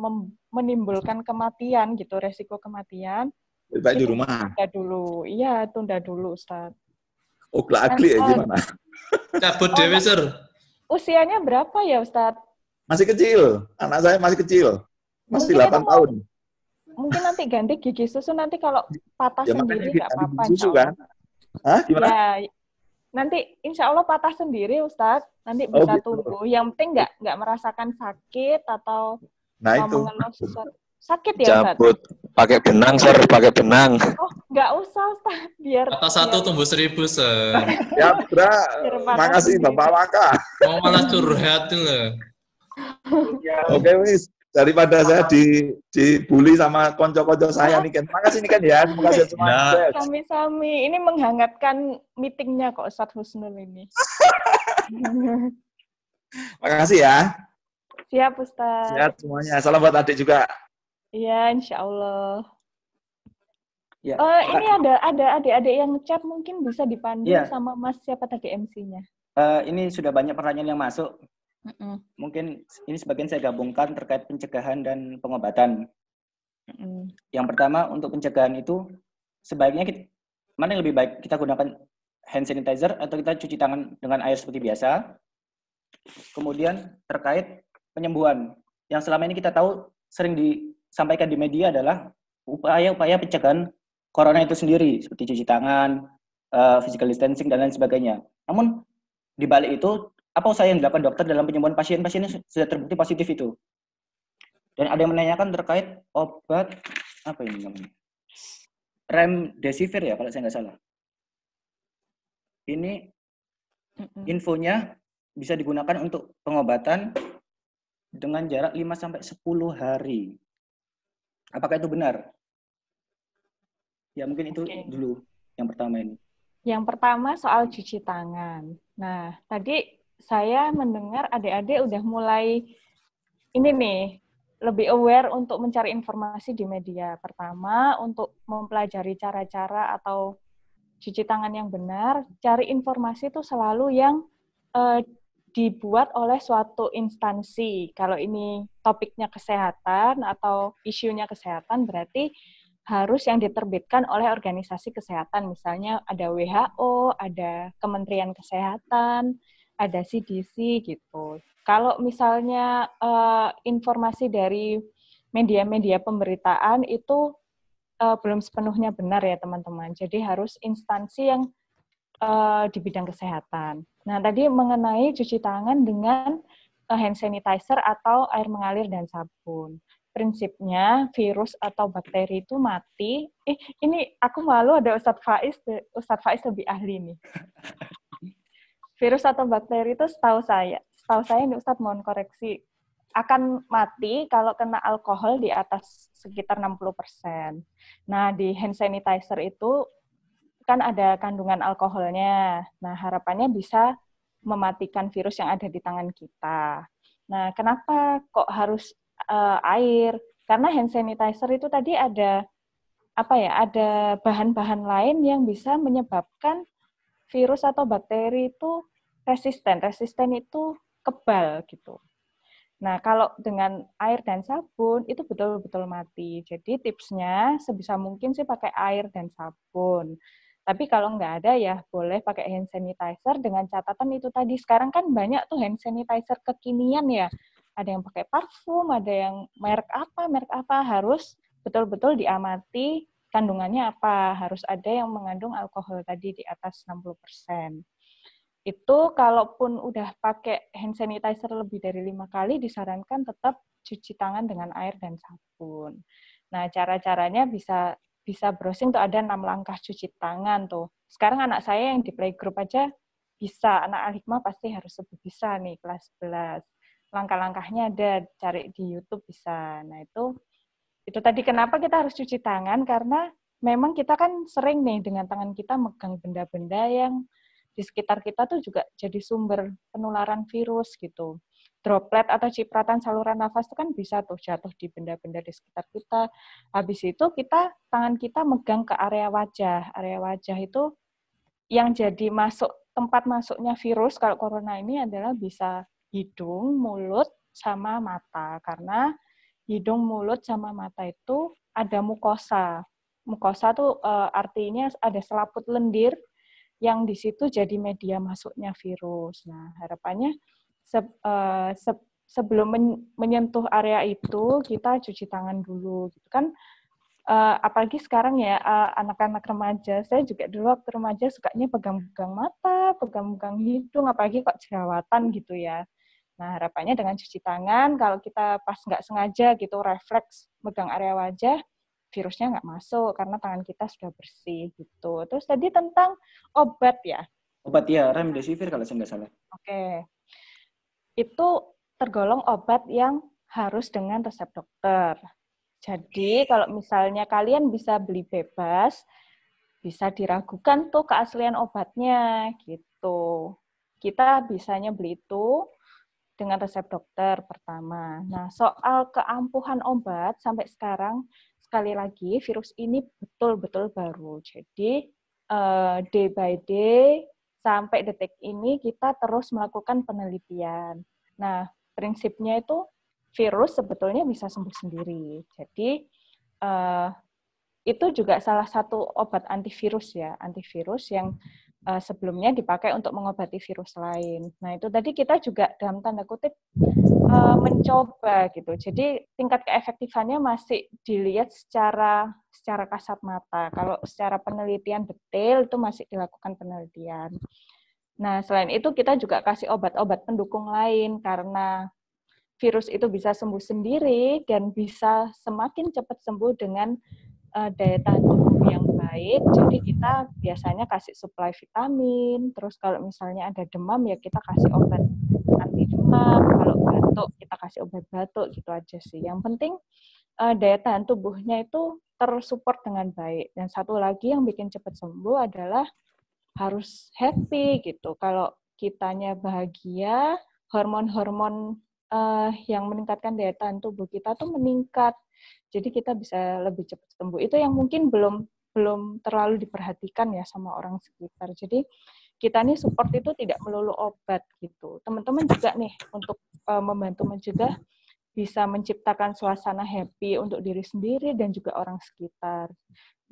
menimbulkan kematian gitu, resiko kematian. Lebih baik di rumah. Tunda dulu Ustaz. Agli gimana? Cabut dewe, Sir. Usianya berapa ya, Ustaz? Masih kecil. Anak saya masih kecil. Masih 8 tahun. Mungkin nanti ganti gigi susu, nanti kalau patah sendiri nggak apa-apa. Susu kan? Hah? Gimana? Ya, nanti insya Allah patah sendiri, Ustaz. Nanti bisa tumbuh. Yang penting nggak merasakan sakit atau mengeluh sesuatu. Sakit ya, Ustaz? Cabut. Pakai benang, Sir. Pakai benang. Oh, nggak usah, Ustaz. Biar patah satu tumbuh 1000, Sir. Ya, Bra. Makasih, Bapak Waka. Mau malah curhat loh. Oke, wis. Daripada saya dibully sama konco-konco saya nih kan. Makasih nih kan ya. Terima kasih semua. Sami-sami. Ini menghangatkan meetingnya kok Ustadz Husnul ini. Makasih ya. Siap Ustadz. Sehat semuanya. Salam buat adik juga. Iya, insya Allah. Ya. Ini ada adik-adik yang chat, mungkin bisa dipandu sama Mas siapa tadi MC-nya. Ini sudah banyak pertanyaan yang masuk. Mungkin ini sebagian saya gabungkan terkait pencegahan dan pengobatan. Yang pertama, untuk pencegahan itu sebaiknya mana yang lebih baik, kita gunakan hand sanitizer atau kita cuci tangan dengan air seperti biasa. Kemudian terkait penyembuhan, yang selama ini kita tahu sering disampaikan di media adalah upaya-upaya pencegahan corona itu sendiri, seperti cuci tangan, physical distancing, dan lain sebagainya. Namun di balik itu, apa usaha yang dilakukan dokter dalam penyembuhan pasien-pasien yang sudah terbukti positif itu? Dan ada yang menanyakan terkait obat, apa ini namanya? Remdesivir ya, kalau saya nggak salah. ini infonya bisa digunakan untuk pengobatan dengan jarak 5-10 hari. Apakah itu benar? Ya mungkin itu dulu yang pertama ini. Yang pertama soal cuci tangan. Nah, tadi saya mendengar adik-adik udah mulai ini nih, lebih aware untuk mencari informasi di media. Pertama, untuk mempelajari cara-cara atau cuci tangan yang benar, cari informasi itu selalu yang dibuat oleh suatu instansi. Kalau ini topiknya kesehatan atau isunya kesehatan, berarti harus yang diterbitkan oleh organisasi kesehatan. Misalnya ada WHO, ada Kementerian Kesehatan, ada CDC gitu. Kalau misalnya informasi dari media-media pemberitaan itu belum sepenuhnya benar ya teman-teman. Jadi harus instansi yang di bidang kesehatan. Nah, tadi mengenai cuci tangan dengan hand sanitizer atau air mengalir dan sabun. Prinsipnya virus atau bakteri itu mati. Ini aku malu ada Ustadz Faiz. Ustadz Faiz lebih ahli nih. Virus atau bakteri itu setahu saya ini Ustadz mohon koreksi, akan mati kalau kena alkohol di atas sekitar 60%. Nah, di hand sanitizer itu kan ada kandungan alkoholnya. Nah, harapannya bisa mematikan virus yang ada di tangan kita. Nah, kenapa kok harus air? Karena hand sanitizer itu tadi ada ada bahan-bahan lain yang bisa menyebabkan virus atau bakteri itu resisten. Resisten itu kebal gitu. Nah, kalau dengan air dan sabun itu betul-betul mati. Jadi tipsnya sebisa mungkin sih pakai air dan sabun. Tapi kalau nggak ada ya boleh pakai hand sanitizer dengan catatan itu tadi. Sekarang kan banyak tuh hand sanitizer kekinian ya. Ada yang pakai parfum, ada yang merek apa, harus betul-betul diamati kandungannya apa. Harus ada yang mengandung alkohol tadi di atas 60%. Itu kalaupun udah pakai hand sanitizer lebih dari 5 kali, disarankan tetap cuci tangan dengan air dan sabun. Nah, cara-caranya bisa browsing tuh ada 6 langkah cuci tangan tuh. Sekarang anak saya yang di playgroup aja bisa, anak Al-Hikmah pasti harus lebih bisa nih, kelas 11. Langkah-langkahnya ada, cari di YouTube bisa. Nah, itu tadi kenapa kita harus cuci tangan, karena memang kita kan sering nih dengan tangan kita megang benda-benda yang di sekitar kita tuh juga jadi sumber penularan virus gitu. Droplet atau cipratan saluran nafas itu kan bisa tuh jatuh di benda-benda di sekitar kita. Habis itu tangan kita megang ke area wajah. Area wajah itu yang jadi tempat masuknya virus kalau corona ini adalah bisa hidung, mulut, sama mata. Karena hidung, mulut, sama mata itu ada mukosa. Mukosa tuh artinya ada selaput lendir yang di situ jadi media masuknya virus. Nah, harapannya sebelum menyentuh area itu, kita cuci tangan dulu. Gitu kan, apalagi sekarang ya, anak-anak remaja, saya juga dulu waktu remaja sukanya pegang-pegang mata, pegang-pegang hidung, apalagi kok jerawatan gitu ya. Nah, harapannya dengan cuci tangan, kalau kita pas nggak sengaja gitu, refleks megang area wajah, virusnya nggak masuk karena tangan kita sudah bersih gitu. Terus tadi tentang obat ya? Obat ya, remdesivir kalau saya nggak salah. Oke. Itu tergolong obat yang harus dengan resep dokter. Jadi kalau misalnya kalian bisa beli bebas, bisa diragukan tuh keaslian obatnya gitu. Kita bisanya beli itu dengan resep dokter pertama. Nah, soal keampuhan obat sampai sekarang, sekali lagi, virus ini betul-betul baru. Jadi, day by day, sampai detik ini, kita terus melakukan penelitian. Nah, prinsipnya itu, virus sebetulnya bisa sembuh sendiri. Jadi, itu juga salah satu obat antivirus ya, antivirus yang sebelumnya dipakai untuk mengobati virus lain. Nah, itu tadi kita juga dalam tanda kutip mencoba gitu. Jadi tingkat keefektifannya masih dilihat secara kasat mata. Kalau secara penelitian detail itu masih dilakukan penelitian. Nah, selain itu kita juga kasih obat-obat pendukung lain karena virus itu bisa sembuh sendiri dan bisa semakin cepat sembuh dengan daya tahan tubuh yang baik, jadi kita biasanya kasih suplai vitamin, terus kalau misalnya ada demam ya kita kasih obat anti demam, kalau batuk kita kasih obat batuk, gitu aja sih. Yang penting daya tahan tubuhnya itu tersupport dengan baik. Dan satu lagi yang bikin cepat sembuh adalah harus happy gitu. Kalau kitanya bahagia, hormon-hormon yang meningkatkan daya tahan tubuh kita tuh meningkat. Jadi kita bisa lebih cepat sembuh. Itu yang mungkin belum terlalu diperhatikan ya sama orang sekitar. Jadi kita nih support itu tidak melulu obat gitu. Teman-teman juga nih untuk membantu mencegah bisa menciptakan suasana happy untuk diri sendiri dan juga orang sekitar.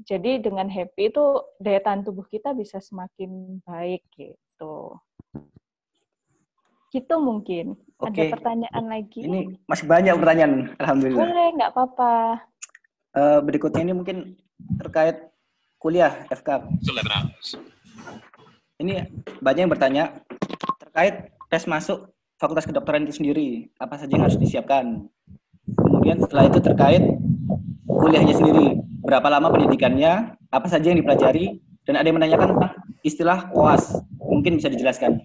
Jadi dengan happy itu daya tahan tubuh kita bisa semakin baik gitu. Gitu mungkin. Oke. Ada pertanyaan lagi? Ini masih banyak pertanyaan, alhamdulillah. Boleh, nggak apa-apa. Berikutnya ini mungkin terkait kuliah FK. Ini banyak yang bertanya terkait tes masuk Fakultas Kedokteran itu sendiri, apa saja yang harus disiapkan. Kemudian setelah itu terkait kuliahnya sendiri, berapa lama pendidikannya, apa saja yang dipelajari, dan ada yang menanyakan tentang istilah koas. Mungkin bisa dijelaskan.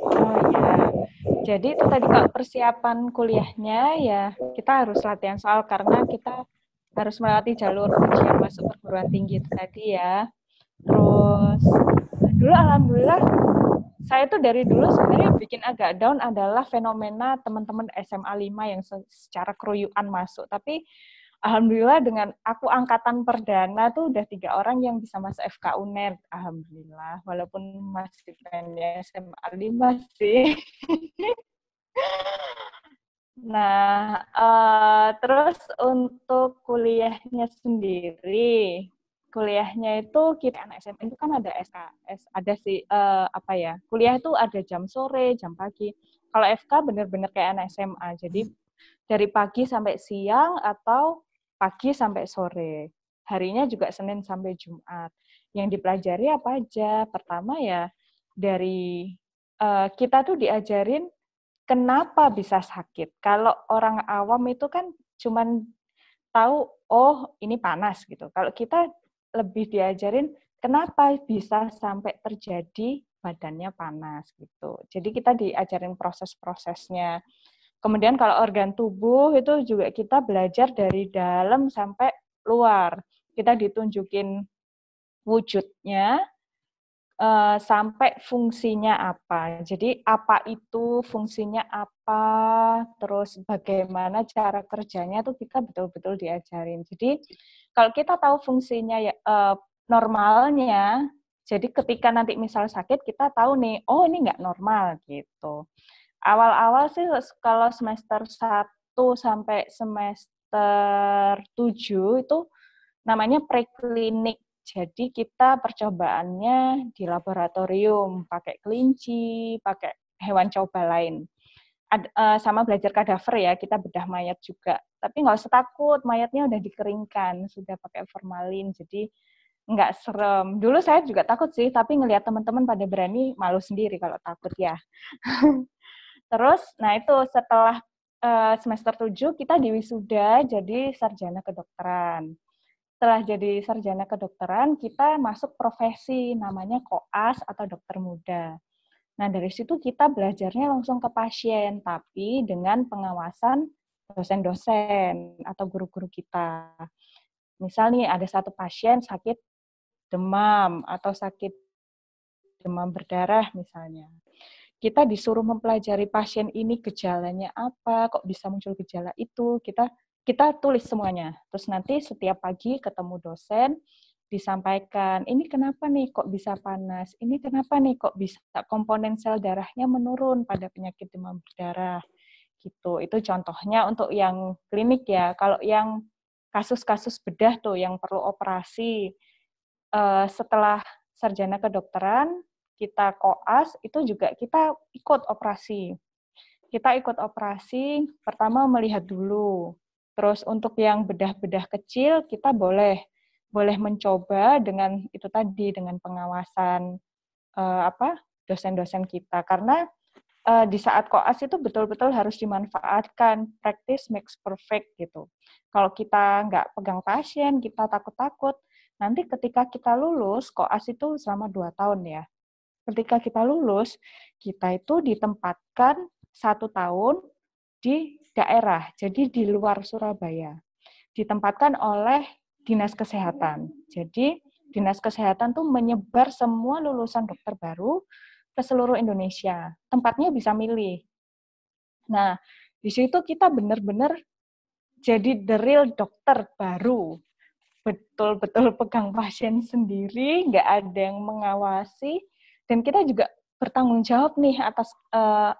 Oh ya, jadi itu tadi kalau persiapan kuliahnya ya kita harus latihan soal karena kita harus melewati jalur ujian masuk perguruan tinggi itu tadi ya. Terus dulu alhamdulillah saya tuh dari dulu sebenarnya bikin agak down adalah fenomena teman-teman SMA 5 yang secara keroyokan masuk. Tapi alhamdulillah dengan aku angkatan perdana tuh udah 3 orang yang bisa masuk FK UNER. Alhamdulillah, walaupun masih pengennya SMA 5 sih. Nah, terus untuk kuliahnya sendiri, kuliahnya itu kita anak SMA itu kan ada SKS, ada sih kuliah itu ada jam sore, jam pagi. Kalau FK benar-benar kayak anak SMA, jadi dari pagi sampai siang atau pagi sampai sore. Harinya juga Senin sampai Jumat. Yang dipelajari apa aja? Pertama ya dari kita tuh diajarin kenapa bisa sakit. Kalau orang awam itu kan cuman tahu oh ini panas gitu. Kalau kita lebih diajarin kenapa bisa sampai terjadi badannya panas gitu. Jadi kita diajarin proses-prosesnya. Kemudian kalau organ tubuh itu juga kita belajar dari dalam sampai luar. Kita ditunjukin wujudnya sampai fungsinya apa. Jadi apa itu, fungsinya apa, terus bagaimana cara kerjanya itu kita betul-betul diajarin. Jadi kalau kita tahu fungsinya ya normalnya, jadi ketika nanti misal sakit kita tahu nih, oh ini nggak normal gitu. Awal-awal sih kalau semester 1 sampai semester 7 itu namanya preklinik. Jadi kita percobaannya di laboratorium, pakai kelinci, pakai hewan coba lain. Sama belajar kadaver ya, kita bedah mayat juga. Tapi nggak usah takut, mayatnya udah dikeringkan, sudah pakai formalin, jadi nggak serem. Dulu saya juga takut sih, tapi ngelihat teman-teman pada berani, malu sendiri kalau takut ya. Terus, nah itu setelah semester 7 kita diwisuda jadi sarjana kedokteran. Setelah jadi sarjana kedokteran, kita masuk profesi namanya koas atau dokter muda. Nah, dari situ kita belajarnya langsung ke pasien, tapi dengan pengawasan dosen-dosen atau guru-guru kita. Misal nih, ada satu pasien sakit demam atau sakit demam berdarah misalnya. Kita disuruh mempelajari pasien ini gejalanya apa, kok bisa muncul gejala itu, kita tulis semuanya. Terus nanti setiap pagi ketemu dosen, disampaikan, ini kenapa nih kok bisa panas, ini kenapa nih kok bisa komponen sel darahnya menurun pada penyakit demam berdarah. Gitu. Itu contohnya untuk yang klinik ya. Kalau yang kasus-kasus bedah tuh yang perlu operasi, setelah sarjana kedokteran, kita koas, itu juga kita ikut operasi. Kita ikut operasi, pertama melihat dulu. Terus untuk yang bedah-bedah kecil, kita boleh mencoba dengan itu tadi, dengan pengawasan dosen-dosen kita. Karena di saat koas itu betul-betul harus dimanfaatkan, practice makes perfect gitu. Kalau kita nggak pegang pasien, kita takut-takut, nanti ketika kita lulus, koas itu selama 2 tahun ya. Ketika kita lulus, kita itu ditempatkan 1 tahun di daerah, jadi di luar Surabaya. Ditempatkan oleh Dinas Kesehatan. Jadi Dinas Kesehatan tuh menyebar semua lulusan dokter baru ke seluruh Indonesia. Tempatnya bisa milih. Nah, di situ kita benar-benar jadi the real dokter baru. Betul-betul pegang pasien sendiri, nggak ada yang mengawasi, dan kita juga bertanggung jawab nih atas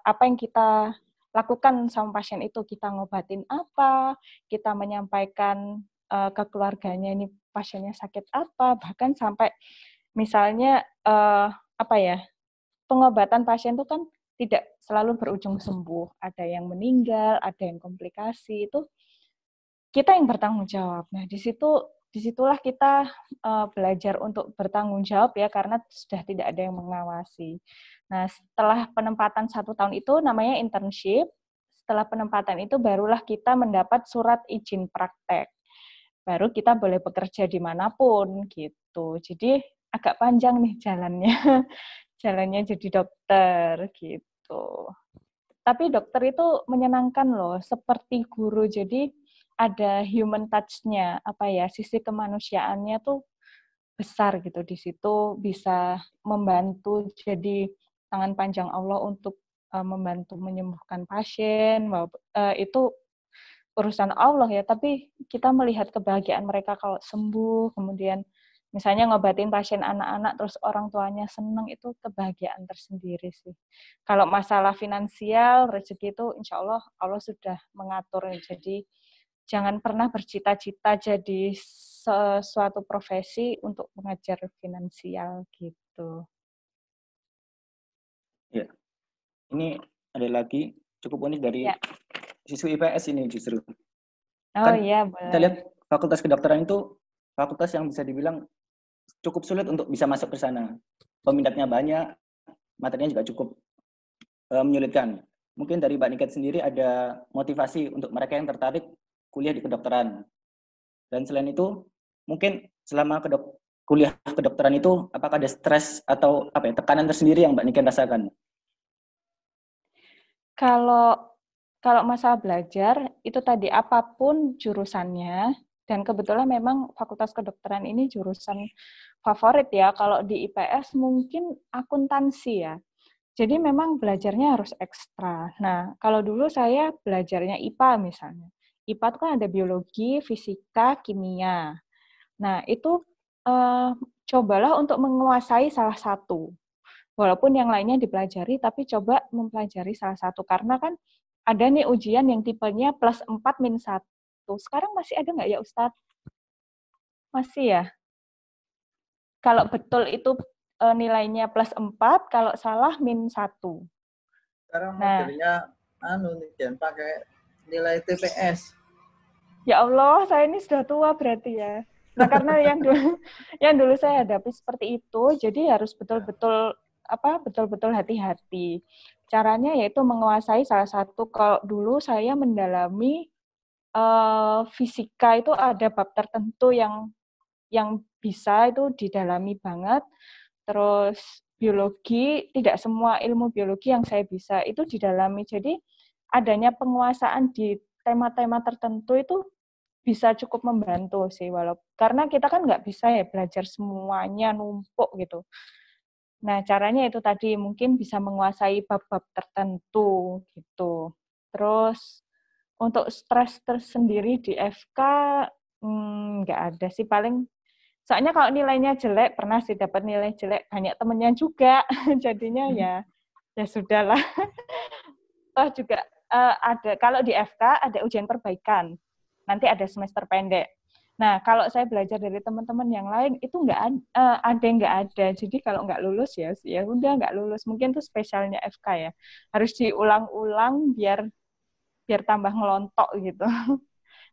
apa yang kita lakukan sama pasien itu. Kita ngobatin apa, kita menyampaikan ke keluarganya ini pasiennya sakit apa, bahkan sampai misalnya pengobatan pasien itu kan tidak selalu berujung sembuh. Ada yang meninggal, ada yang komplikasi, itu kita yang bertanggung jawab. Nah, disitulah kita belajar untuk bertanggung jawab ya, karena sudah tidak ada yang mengawasi. Nah, setelah penempatan 1 tahun itu namanya internship. Setelah penempatan itu barulah kita mendapat surat izin praktek. Baru kita boleh bekerja dimanapun gitu. Jadi agak panjang nih jalannya jadi dokter gitu. Tapi dokter itu menyenangkan loh, seperti guru. Jadi ada human touch-nya, sisi kemanusiaannya tuh besar gitu. Di situ bisa membantu jadi tangan panjang Allah untuk membantu menyembuhkan pasien. Itu urusan Allah ya, tapi kita melihat kebahagiaan mereka kalau sembuh, kemudian misalnya ngobatin pasien anak-anak terus orang tuanya senang, itu kebahagiaan tersendiri sih. Kalau masalah finansial, rezeki itu insya Allah Allah sudah mengatur. Jadi jangan pernah bercita-cita jadi sesuatu profesi untuk mengejar finansial gitu. Ya, ini ada lagi cukup unik dari siswi IPS ini justru. Iya, boleh. Kita lihat fakultas kedokteran itu fakultas yang bisa dibilang cukup sulit untuk bisa masuk ke sana. Peminatnya banyak, materinya juga cukup menyulitkan. Mungkin dari Mbak Niken sendiri ada motivasi untuk mereka yang tertarik kuliah di kedokteran. Dan selain itu, mungkin selama kuliah kedokteran itu, apakah ada stres atau tekanan tersendiri yang Mbak Niken rasakan? Kalau masalah belajar, itu tadi apapun jurusannya, dan kebetulan memang fakultas kedokteran ini jurusan favorit ya. Kalau di IPS mungkin akuntansi ya. Jadi memang belajarnya harus ekstra. Nah, kalau dulu saya belajarnya IPA misalnya. IPA itu kan ada biologi, fisika, kimia. Nah, itu cobalah untuk menguasai salah satu. Walaupun yang lainnya dipelajari, tapi coba mempelajari salah satu. Karena kan ada nih ujian yang tipenya +4 -1. Sekarang masih ada nggak ya, Ustadz? Masih ya? Kalau betul itu nilainya +4, kalau salah -1. Sekarang modelnya pakai nilai TPS. Ya Allah, saya ini sudah tua berarti ya. Nah, karena yang dulu saya hadapi seperti itu, jadi harus betul-betul hati-hati. Caranya yaitu menguasai salah satu. Kalau dulu saya mendalami fisika, itu ada bab tertentu yang bisa itu didalami banget. Terus biologi, tidak semua ilmu biologi yang saya bisa itu didalami. Jadi adanya penguasaan di tema-tema tertentu itu bisa cukup membantu sih, karena kita kan nggak bisa ya belajar semuanya numpuk gitu. Nah, caranya itu tadi, mungkin bisa menguasai bab-bab tertentu gitu. Terus untuk stres tersendiri di FK nggak ada sih, paling soalnya kalau nilainya jelek, pernah sih dapat nilai jelek, banyak temennya juga, jadinya ya sudahlah. Toh juga ada, kalau di FK ada ujian perbaikan, nanti ada semester pendek. Nah, kalau saya belajar dari teman-teman yang lain, itu ada yang nggak ada. Jadi kalau nggak lulus ya udah nggak lulus. Mungkin itu spesialnya FK ya. Harus diulang-ulang biar tambah ngelontok gitu.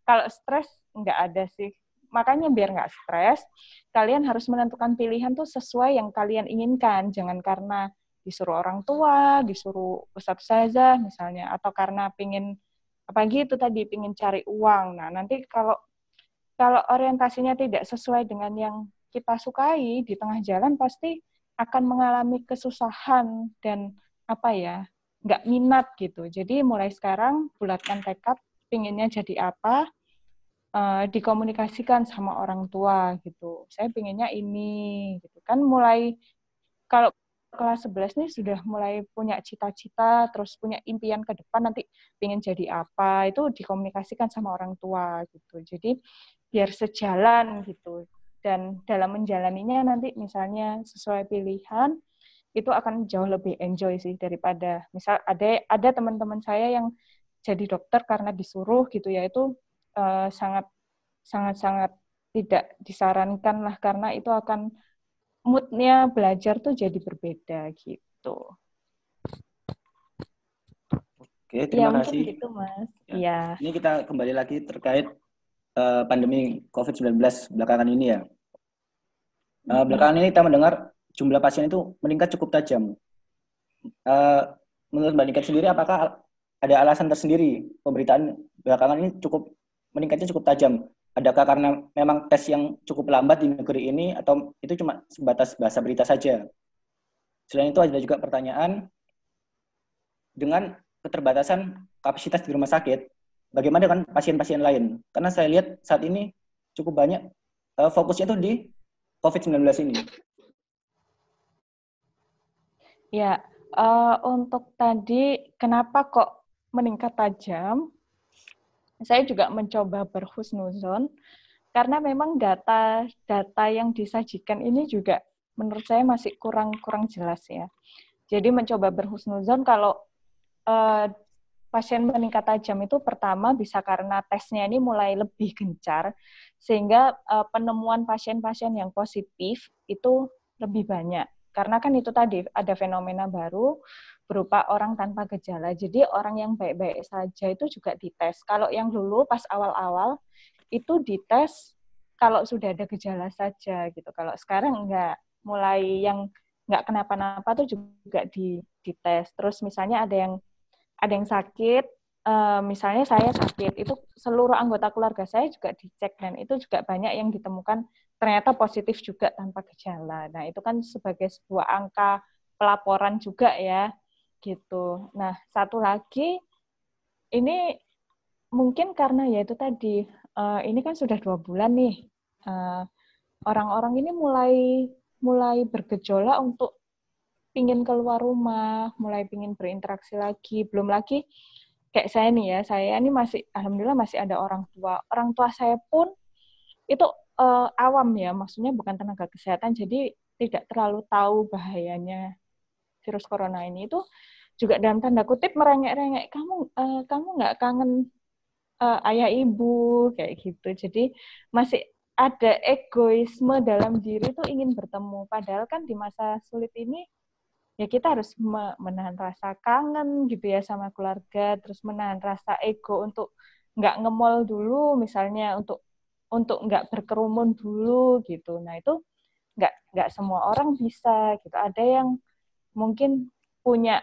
Kalau stres nggak ada sih. Makanya biar nggak stres, kalian harus menentukan pilihan tuh sesuai yang kalian inginkan. Jangan karena disuruh orang tua, disuruh ustadz ustazah misalnya, atau karena pingin apalagi itu tadi pingin cari uang. Nah, nanti kalau orientasinya tidak sesuai dengan yang kita sukai di tengah jalan pasti akan mengalami kesusahan dan nggak minat gitu. Jadi mulai sekarang bulatkan tekad pinginnya jadi apa, dikomunikasikan sama orang tua gitu. Saya pinginnya ini gitu kan, mulai kalau kelas 11 nih sudah mulai punya cita-cita, terus punya impian ke depan nanti pingin jadi apa, itu dikomunikasikan sama orang tua gitu. Jadi biar sejalan gitu. Dan dalam menjalaninya nanti misalnya sesuai pilihan, itu akan jauh lebih enjoy sih daripada misal ada teman-teman saya yang jadi dokter karena disuruh gitu ya, itu sangat tidak disarankan lah, karena itu akan mood-nya belajar tuh jadi berbeda gitu. Oke, terima kasih. Mungkin gitu, Mas. Iya. Ini kita kembali lagi terkait pandemi COVID-19 belakangan ini ya. Belakangan ini kita mendengar jumlah pasien itu meningkat cukup tajam. Menurut Mbak Niken sendiri, apakah ada alasan tersendiri pemberitaan belakangan ini meningkatnya cukup tajam? Adakah karena memang tes yang cukup lambat di negeri ini, atau itu cuma sebatas bahasa berita saja? Selain itu ada juga pertanyaan, dengan keterbatasan kapasitas di rumah sakit, bagaimana dengan pasien-pasien lain? Karena saya lihat saat ini cukup banyak fokusnya itu di COVID-19 ini. Ya, untuk tadi kenapa kok meningkat tajam? Saya juga mencoba berhusnuzon karena memang data yang disajikan ini juga menurut saya masih kurang jelas ya. Jadi mencoba berhusnuzon kalau pasien meningkat tajam itu pertama bisa karena tesnya ini mulai lebih gencar sehingga penemuan pasien-pasien yang positif itu lebih banyak. Karena kan itu tadi ada fenomena baru berupa orang tanpa gejala. Jadi orang yang baik-baik saja itu juga dites. Kalau yang dulu pas awal-awal itu dites kalau sudah ada gejala saja gitu. Kalau sekarang enggak, mulai yang enggak kenapa-napa tuh juga dites. Terus misalnya ada yang sakit, misalnya saya sakit, itu seluruh anggota keluarga saya juga dicek dan itu juga banyak yang ditemukan ternyata positif juga tanpa gejala. Nah, itu kan sebagai sebuah angka pelaporan juga ya, gitu. Nah, satu lagi, ini mungkin karena ya itu tadi, ini kan sudah 2 bulan nih, orang-orang ini mulai bergejolak untuk pingin keluar rumah, mulai pingin berinteraksi lagi, belum lagi kayak saya nih ya, saya ini masih, alhamdulillah masih ada orang tua. Orang tua saya pun itu awam ya, maksudnya bukan tenaga kesehatan, jadi tidak terlalu tahu bahayanya virus corona ini. Itu juga dalam tanda kutip merengek-rengek, kamu nggak kangen ayah ibu, kayak gitu. Jadi masih ada egoisme dalam diri itu ingin bertemu. Padahal kan di masa sulit ini, ya kita harus menahan rasa kangen gitu ya sama keluarga, terus menahan rasa ego untuk nggak nge-mall dulu, misalnya untuk nggak berkerumun dulu gitu. Nah itu nggak semua orang bisa gitu. Ada yang mungkin punya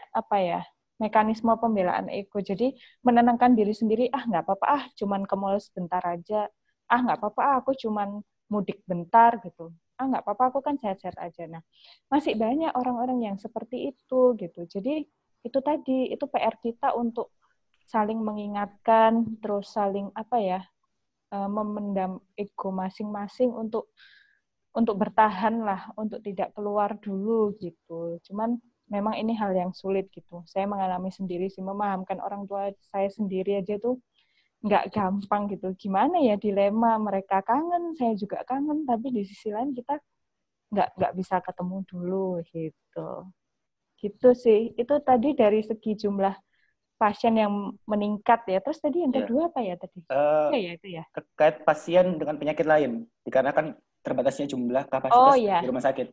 mekanisme pembelaan ego. Jadi menenangkan diri sendiri, nggak apa-apa, cuman ke mall sebentar aja. Nggak apa-apa, aku cuman mudik bentar gitu. Nggak apa-apa, aku kan sehat-sehat aja. Nah, masih banyak orang-orang yang seperti itu gitu. Jadi itu tadi, itu PR kita untuk saling mengingatkan, terus saling memendam ego masing-masing untuk bertahan lah, untuk tidak keluar dulu gitu. Cuman memang ini hal yang sulit gitu. Saya mengalami sendiri sih, memahamkan orang tua saya sendiri aja tuh nggak gampang gitu. Gimana ya, dilema, mereka kangen, saya juga kangen, tapi di sisi lain kita nggak bisa ketemu dulu gitu. Gitu sih. Itu tadi dari segi jumlah pasien yang meningkat ya. Terus tadi yang kedua apa ya tadi? Itu ya. Terkait pasien dengan penyakit lain, dikarenakan terbatasnya jumlah kapasitas di rumah sakit.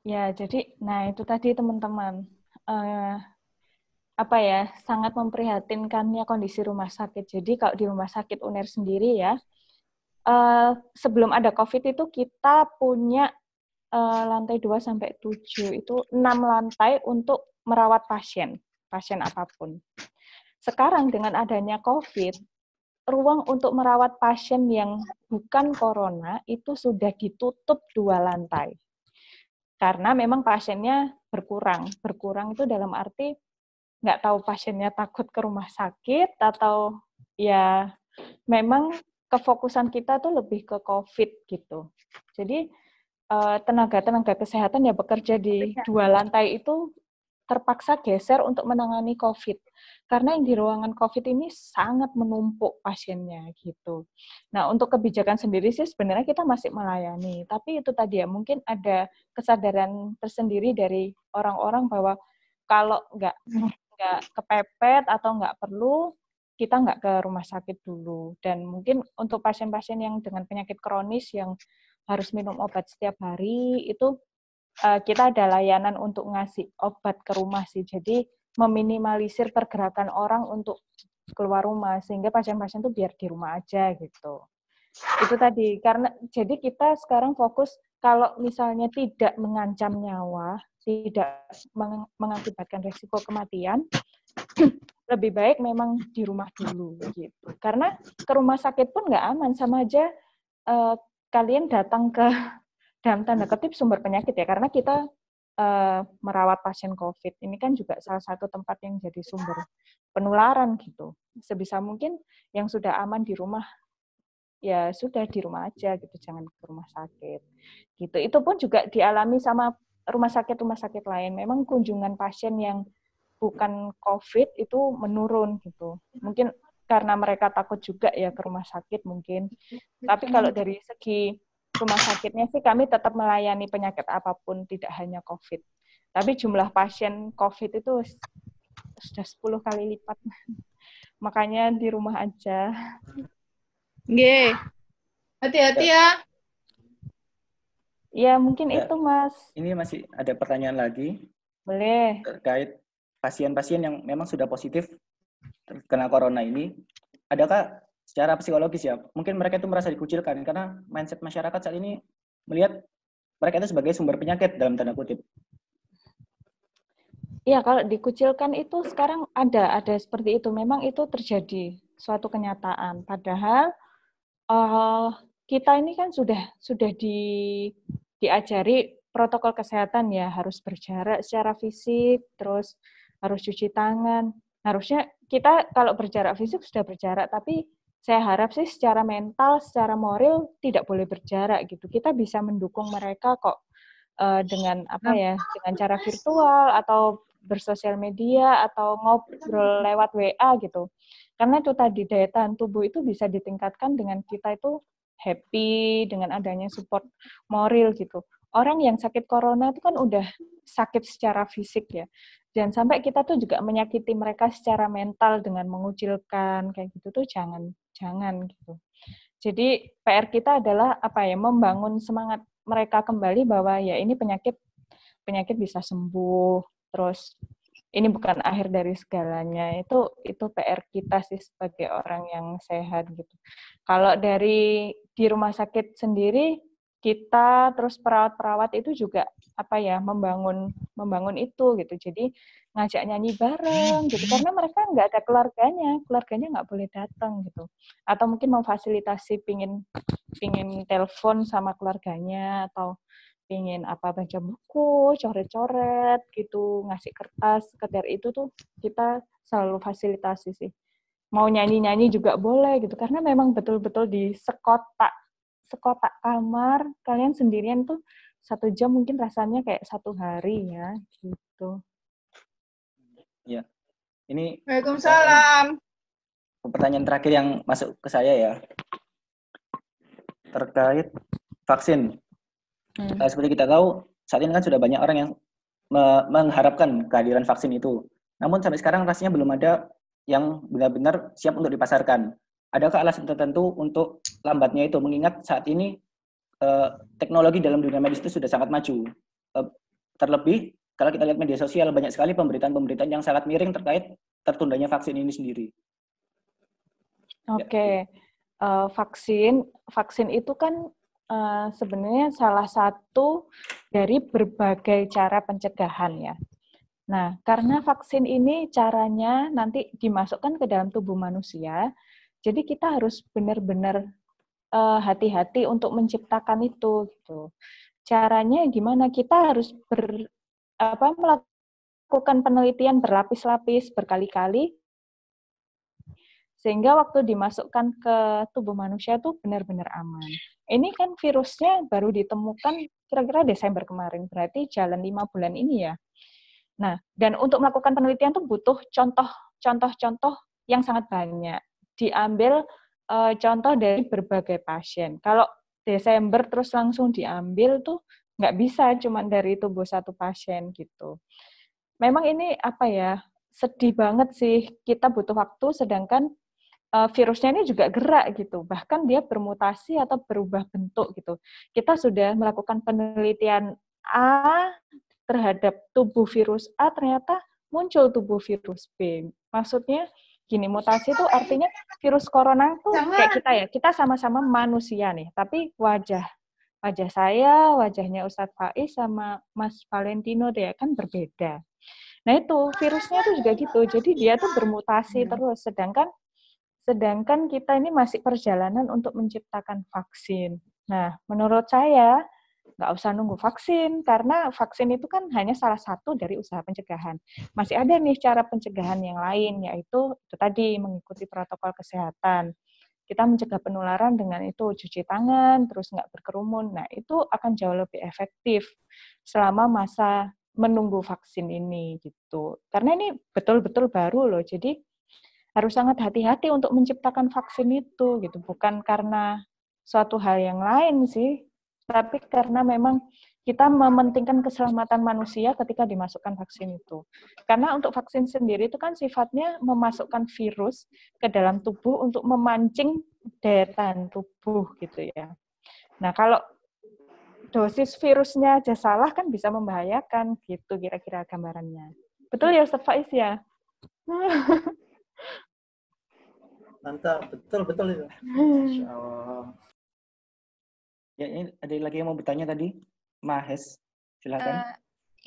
Ya, jadi, nah itu tadi teman-teman, sangat memprihatinkannya kondisi rumah sakit. Jadi kalau di rumah sakit UNER sendiri ya, sebelum ada COVID itu kita punya lantai 2 sampai 7 itu 6 lantai untuk merawat pasien apapun. Sekarang dengan adanya COVID, ruang untuk merawat pasien yang bukan corona itu sudah ditutup 2 lantai. Karena memang pasiennya berkurang. Berkurang itu dalam arti nggak tahu pasiennya takut ke rumah sakit atau ya memang kefokusan kita tuh lebih ke COVID gitu. Jadi tenaga-tenaga kesehatan yang bekerja di 2 lantai itu terpaksa geser untuk menangani COVID. Karena yang di ruangan COVID ini sangat menumpuk pasiennya gitu. Nah, untuk kebijakan sendiri sih sebenarnya kita masih melayani. Tapi itu tadi ya, mungkin ada kesadaran tersendiri dari orang-orang bahwa kalau nggak kepepet atau nggak perlu, kita nggak ke rumah sakit dulu. Dan mungkin untuk pasien-pasien yang dengan penyakit kronis yang harus minum obat setiap hari, itu kita ada layanan untuk ngasih obat ke rumah sih. Jadi meminimalisir pergerakan orang untuk keluar rumah sehingga pasien-pasien itu biar di rumah aja gitu. Itu tadi karena jadi kita sekarang fokus kalau misalnya tidak mengancam nyawa, tidak mengakibatkan risiko kematian, lebih baik memang di rumah dulu gitu. Karena ke rumah sakit pun nggak aman, sama aja kalian datang ke dalam tanda kutip sumber penyakit ya, karena kita merawat pasien COVID. Ini kan juga salah satu tempat yang jadi sumber penularan gitu. Sebisa mungkin yang sudah aman di rumah, ya sudah di rumah aja gitu, jangan ke rumah sakit. Gitu. Itu pun juga dialami sama rumah sakit lain. Memang kunjungan pasien yang bukan COVID itu menurun gitu. Mungkin karena mereka takut juga ya ke rumah sakit mungkin. Tapi kalau dari segi rumah sakitnya sih kami tetap melayani penyakit apapun, tidak hanya COVID. Tapi jumlah pasien COVID itu sudah 10 kali lipat. Makanya di rumah aja. Nggih. Hati-hati ya. Ya, mungkin itu, Mas. Ini masih ada pertanyaan lagi. Boleh. Terkait pasien-pasien yang memang sudah positif terkena corona ini, adakah secara psikologis ya, mungkin mereka itu merasa dikucilkan karena mindset masyarakat saat ini melihat mereka itu sebagai sumber penyakit dalam tanda kutip. Iya, kalau dikucilkan itu sekarang ada seperti itu. Memang itu terjadi suatu kenyataan. Padahal kita ini kan sudah diajari protokol kesehatan ya, harus berjarak secara fisik, terus harus cuci tangan. Harusnya kita kalau berjarak fisik sudah berjarak, tapi saya harap sih secara mental, secara moral tidak boleh berjarak gitu. Kita bisa mendukung mereka kok dengan dengan cara virtual atau bersosial media atau ngobrol lewat WA gitu. Karena itu tadi daya tahan tubuh itu bisa ditingkatkan dengan kita itu happy dengan adanya support moral gitu. Orang yang sakit corona itu kan udah sakit secara fisik ya. Dan sampai kita tuh juga menyakiti mereka secara mental dengan mengucilkan kayak gitu tuh jangan gitu. Jadi PR kita adalah membangun semangat mereka kembali bahwa ya ini penyakit bisa sembuh, terus ini bukan akhir dari segalanya. Itu PR kita sih sebagai orang yang sehat gitu. Kalau di rumah sakit sendiri kita terus perawat-perawat itu juga membangun itu gitu. Jadi ngajak nyanyi bareng gitu karena mereka nggak ada keluarganya nggak boleh datang gitu. Atau mungkin memfasilitasi pingin telepon sama keluarganya atau pingin baca buku, coret-coret gitu, ngasih kertas, sekedar itu tuh kita selalu fasilitasi sih. Mau nyanyi-nyanyi juga boleh gitu karena memang betul-betul di sekotak kamar kalian sendirian tuh 1 jam mungkin rasanya kayak 1 hari ya gitu. Ya, ini Waalaikumsalam. Pertanyaan terakhir yang masuk ke saya ya terkait vaksin. Seperti kita tahu saat ini kan sudah banyak orang yang mengharapkan kehadiran vaksin itu. Namun sampai sekarang rasanya belum ada yang benar-benar siap untuk dipasarkan. Adakah alasan tertentu untuk lambatnya itu? Mengingat saat ini teknologi dalam dunia medis itu sudah sangat maju. Terlebih kalau kita lihat media sosial banyak sekali pemberitaan yang sangat miring terkait tertundanya vaksin ini sendiri. Oke. Vaksin itu kan sebenarnya salah satu dari berbagai cara pencegahan ya. Nah, karena vaksin ini caranya nanti dimasukkan ke dalam tubuh manusia, jadi kita harus benar-benar hati-hati untuk menciptakan itu gitu. Caranya gimana? Kita harus melakukan penelitian berlapis-lapis berkali-kali sehingga waktu dimasukkan ke tubuh manusia itu benar-benar aman. Ini kan virusnya baru ditemukan kira-kira Desember kemarin, berarti jalan 5 bulan ini ya. Nah, dan untuk melakukan penelitian itu butuh contoh-contoh yang sangat banyak. Diambil contoh dari berbagai pasien. Kalau Desember terus langsung diambil tuh nggak bisa cuma dari tubuh satu pasien gitu. Memang ini sedih banget sih, kita butuh waktu sedangkan virusnya ini juga gerak gitu, bahkan dia bermutasi atau berubah bentuk gitu. Kita sudah melakukan penelitian A terhadap tubuh virus A, ternyata muncul tubuh virus B. Maksudnya gini, mutasi itu artinya virus corona itu kayak kita ya, kita sama-sama manusia nih, tapi wajah saya, wajahnya Ustadz Faiz sama Mas Valentino dia kan berbeda. Nah itu virusnya tuh juga gitu, jadi dia tuh bermutasi terus, sedangkan kita ini masih perjalanan untuk menciptakan vaksin. Nah, menurut saya nggak usah nunggu vaksin, karena vaksin itu kan hanya salah satu dari usaha pencegahan. Masih ada nih cara pencegahan yang lain, yaitu itu tadi mengikuti protokol kesehatan. Kita mencegah penularan dengan itu cuci tangan, terus nggak berkerumun. Nah, itu akan jauh lebih efektif selama masa menunggu vaksin ini gitu. Karena ini betul-betul baru loh, jadi harus sangat hati-hati untuk menciptakan vaksin itu gitu, bukan karena suatu hal yang lain sih, tapi karena memang kita mementingkan keselamatan manusia ketika dimasukkan vaksin itu. Karena untuk vaksin sendiri itu kan sifatnya memasukkan virus ke dalam tubuh untuk memancing daya tahan tubuh gitu ya. Nah, kalau dosis virusnya aja salah kan bisa membahayakan gitu kira-kira gambarannya. Betul ya Ustaz Faiz ya? Mantap, betul itu. Masya Allah. Ya, ini ada lagi yang mau bertanya tadi? Mahes, silakan.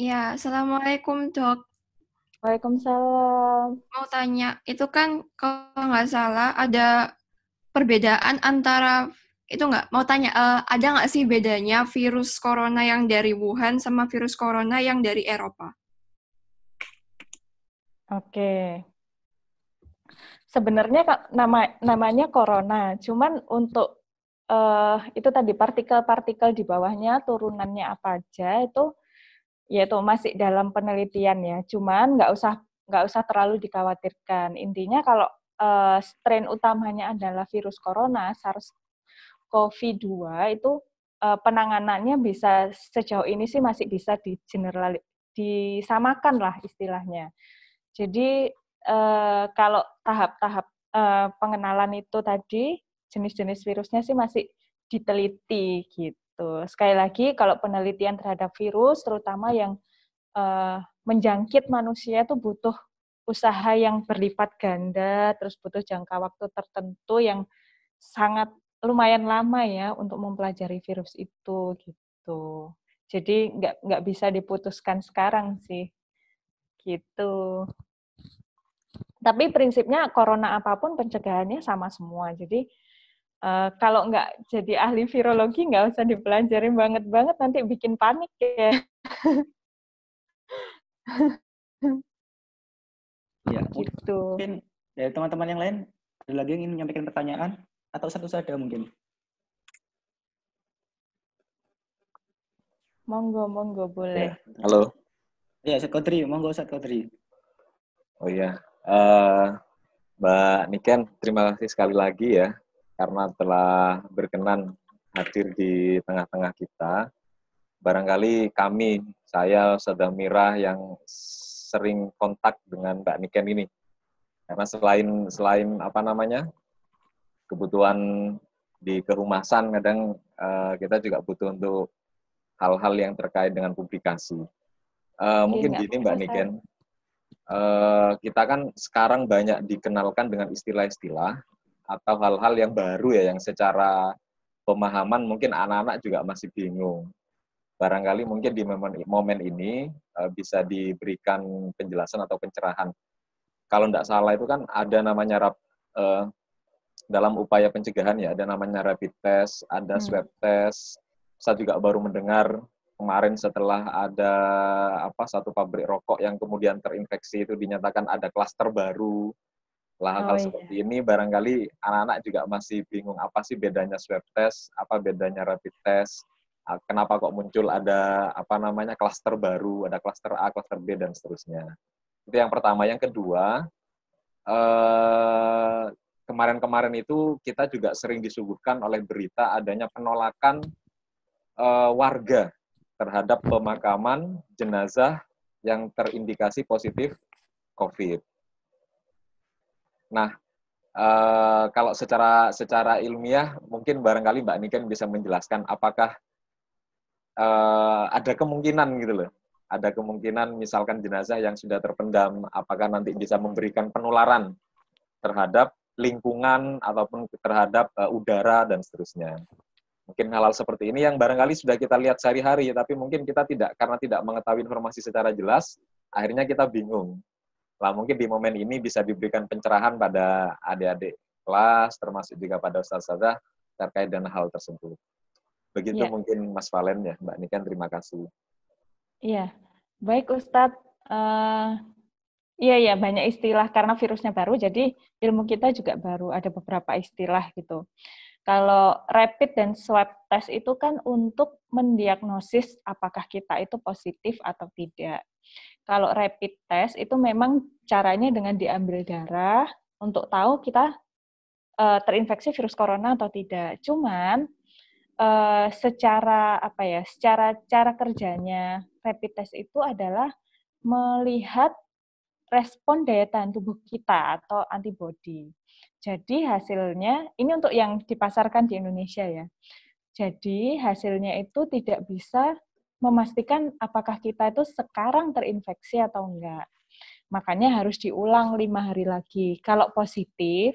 Ya, Assalamualaikum dok. Waalaikumsalam. Mau tanya, itu kan kalau nggak salah ada perbedaan antara, itu nggak, mau tanya, ada nggak sih bedanya virus corona yang dari Wuhan sama virus corona yang dari Eropa? Oke. Sebenarnya namanya corona, cuman untuk itu tadi partikel-partikel di bawahnya turunannya apa aja itu yaitu masih dalam penelitian ya. Cuman nggak usah terlalu dikhawatirkan. Intinya kalau strain utamanya adalah virus corona SARS-CoV-2 itu penanganannya bisa sejauh ini sih masih bisa disamakan lah istilahnya. Jadi kalau tahap-tahap pengenalan itu tadi, jenis-jenis virusnya sih masih diteliti gitu. Sekali lagi, kalau penelitian terhadap virus, terutama yang menjangkit manusia itu butuh usaha yang berlipat ganda, terus butuh jangka waktu tertentu yang sangat lumayan lama ya untuk mempelajari virus itu gitu. Jadi nggak bisa diputuskan sekarang sih, gitu. Tapi prinsipnya corona apapun pencegahannya sama semua. Jadi kalau nggak jadi ahli virologi nggak usah dipelajari banget nanti bikin panik ya. Ya, gitu. Mungkin dari teman-teman yang lain ada lagi yang ingin menyampaikan pertanyaan atau satu saja mungkin. Monggo boleh. Halo. Ya, Ustadz Kodri, monggo Ustadz Kodri. Oh iya, Mbak Niken, terima kasih sekali lagi ya karena telah berkenan hadir di tengah-tengah kita. Barangkali kami, saya, Ustadzah Mirah yang sering kontak dengan Mbak Niken ini, karena selain kebutuhan di kehumasan, kadang kita juga butuh untuk hal-hal yang terkait dengan publikasi. Mungkin gini Mbak Niken. Kita kan sekarang banyak dikenalkan dengan istilah-istilah atau hal-hal yang baru ya, yang secara pemahaman mungkin anak-anak juga masih bingung. Barangkali mungkin di momen ini bisa diberikan penjelasan atau pencerahan. Kalau tidak salah itu kan ada namanya dalam upaya pencegahan ya, ada namanya rapid test, ada swab test. Saya juga baru mendengar kemarin setelah ada satu pabrik rokok yang kemudian terinfeksi itu dinyatakan ada klaster baru. Hal-hal seperti ini barangkali anak-anak juga masih bingung apa sih bedanya swab test, apa bedanya rapid test, kenapa kok muncul ada klaster baru, ada klaster A, klaster B dan seterusnya. Itu yang pertama. Yang kedua, kemarin-kemarin itu kita juga sering disuguhkan oleh berita adanya penolakan warga terhadap pemakaman jenazah yang terindikasi positif COVID. Nah, kalau secara ilmiah mungkin barangkali Mbak Niken bisa menjelaskan apakah ada kemungkinan gitu loh. Ada kemungkinan misalkan jenazah yang sudah terpendam, apakah nanti bisa memberikan penularan terhadap lingkungan ataupun terhadap udara dan seterusnya. Mungkin hal-hal seperti ini yang barangkali sudah kita lihat sehari-hari, tapi mungkin kita karena tidak mengetahui informasi secara jelas, akhirnya kita bingung. Lah mungkin di momen ini bisa diberikan pencerahan pada adik-adik kelas, termasuk juga pada ustaz-ustazah terkait dengan hal tersebut. Begitu mungkin Mas Valen ya, Mbak Niken, terima kasih. Iya, baik Ustadz. Iya, banyak istilah karena virusnya baru, jadi ilmu kita juga baru, ada beberapa istilah gitu. Kalau rapid dan swab test itu kan untuk mendiagnosis apakah kita itu positif atau tidak. Kalau rapid test itu memang caranya dengan diambil darah untuk tahu kita terinfeksi virus corona atau tidak. Cuman secara cara kerjanya rapid test itu adalah melihat respon daya tahan tubuh kita atau antibodi. Jadi hasilnya, ini untuk yang dipasarkan di Indonesia ya. Jadi hasilnya itu tidak bisa memastikan apakah kita itu sekarang terinfeksi atau enggak. Makanya harus diulang 5 hari lagi. Kalau positif,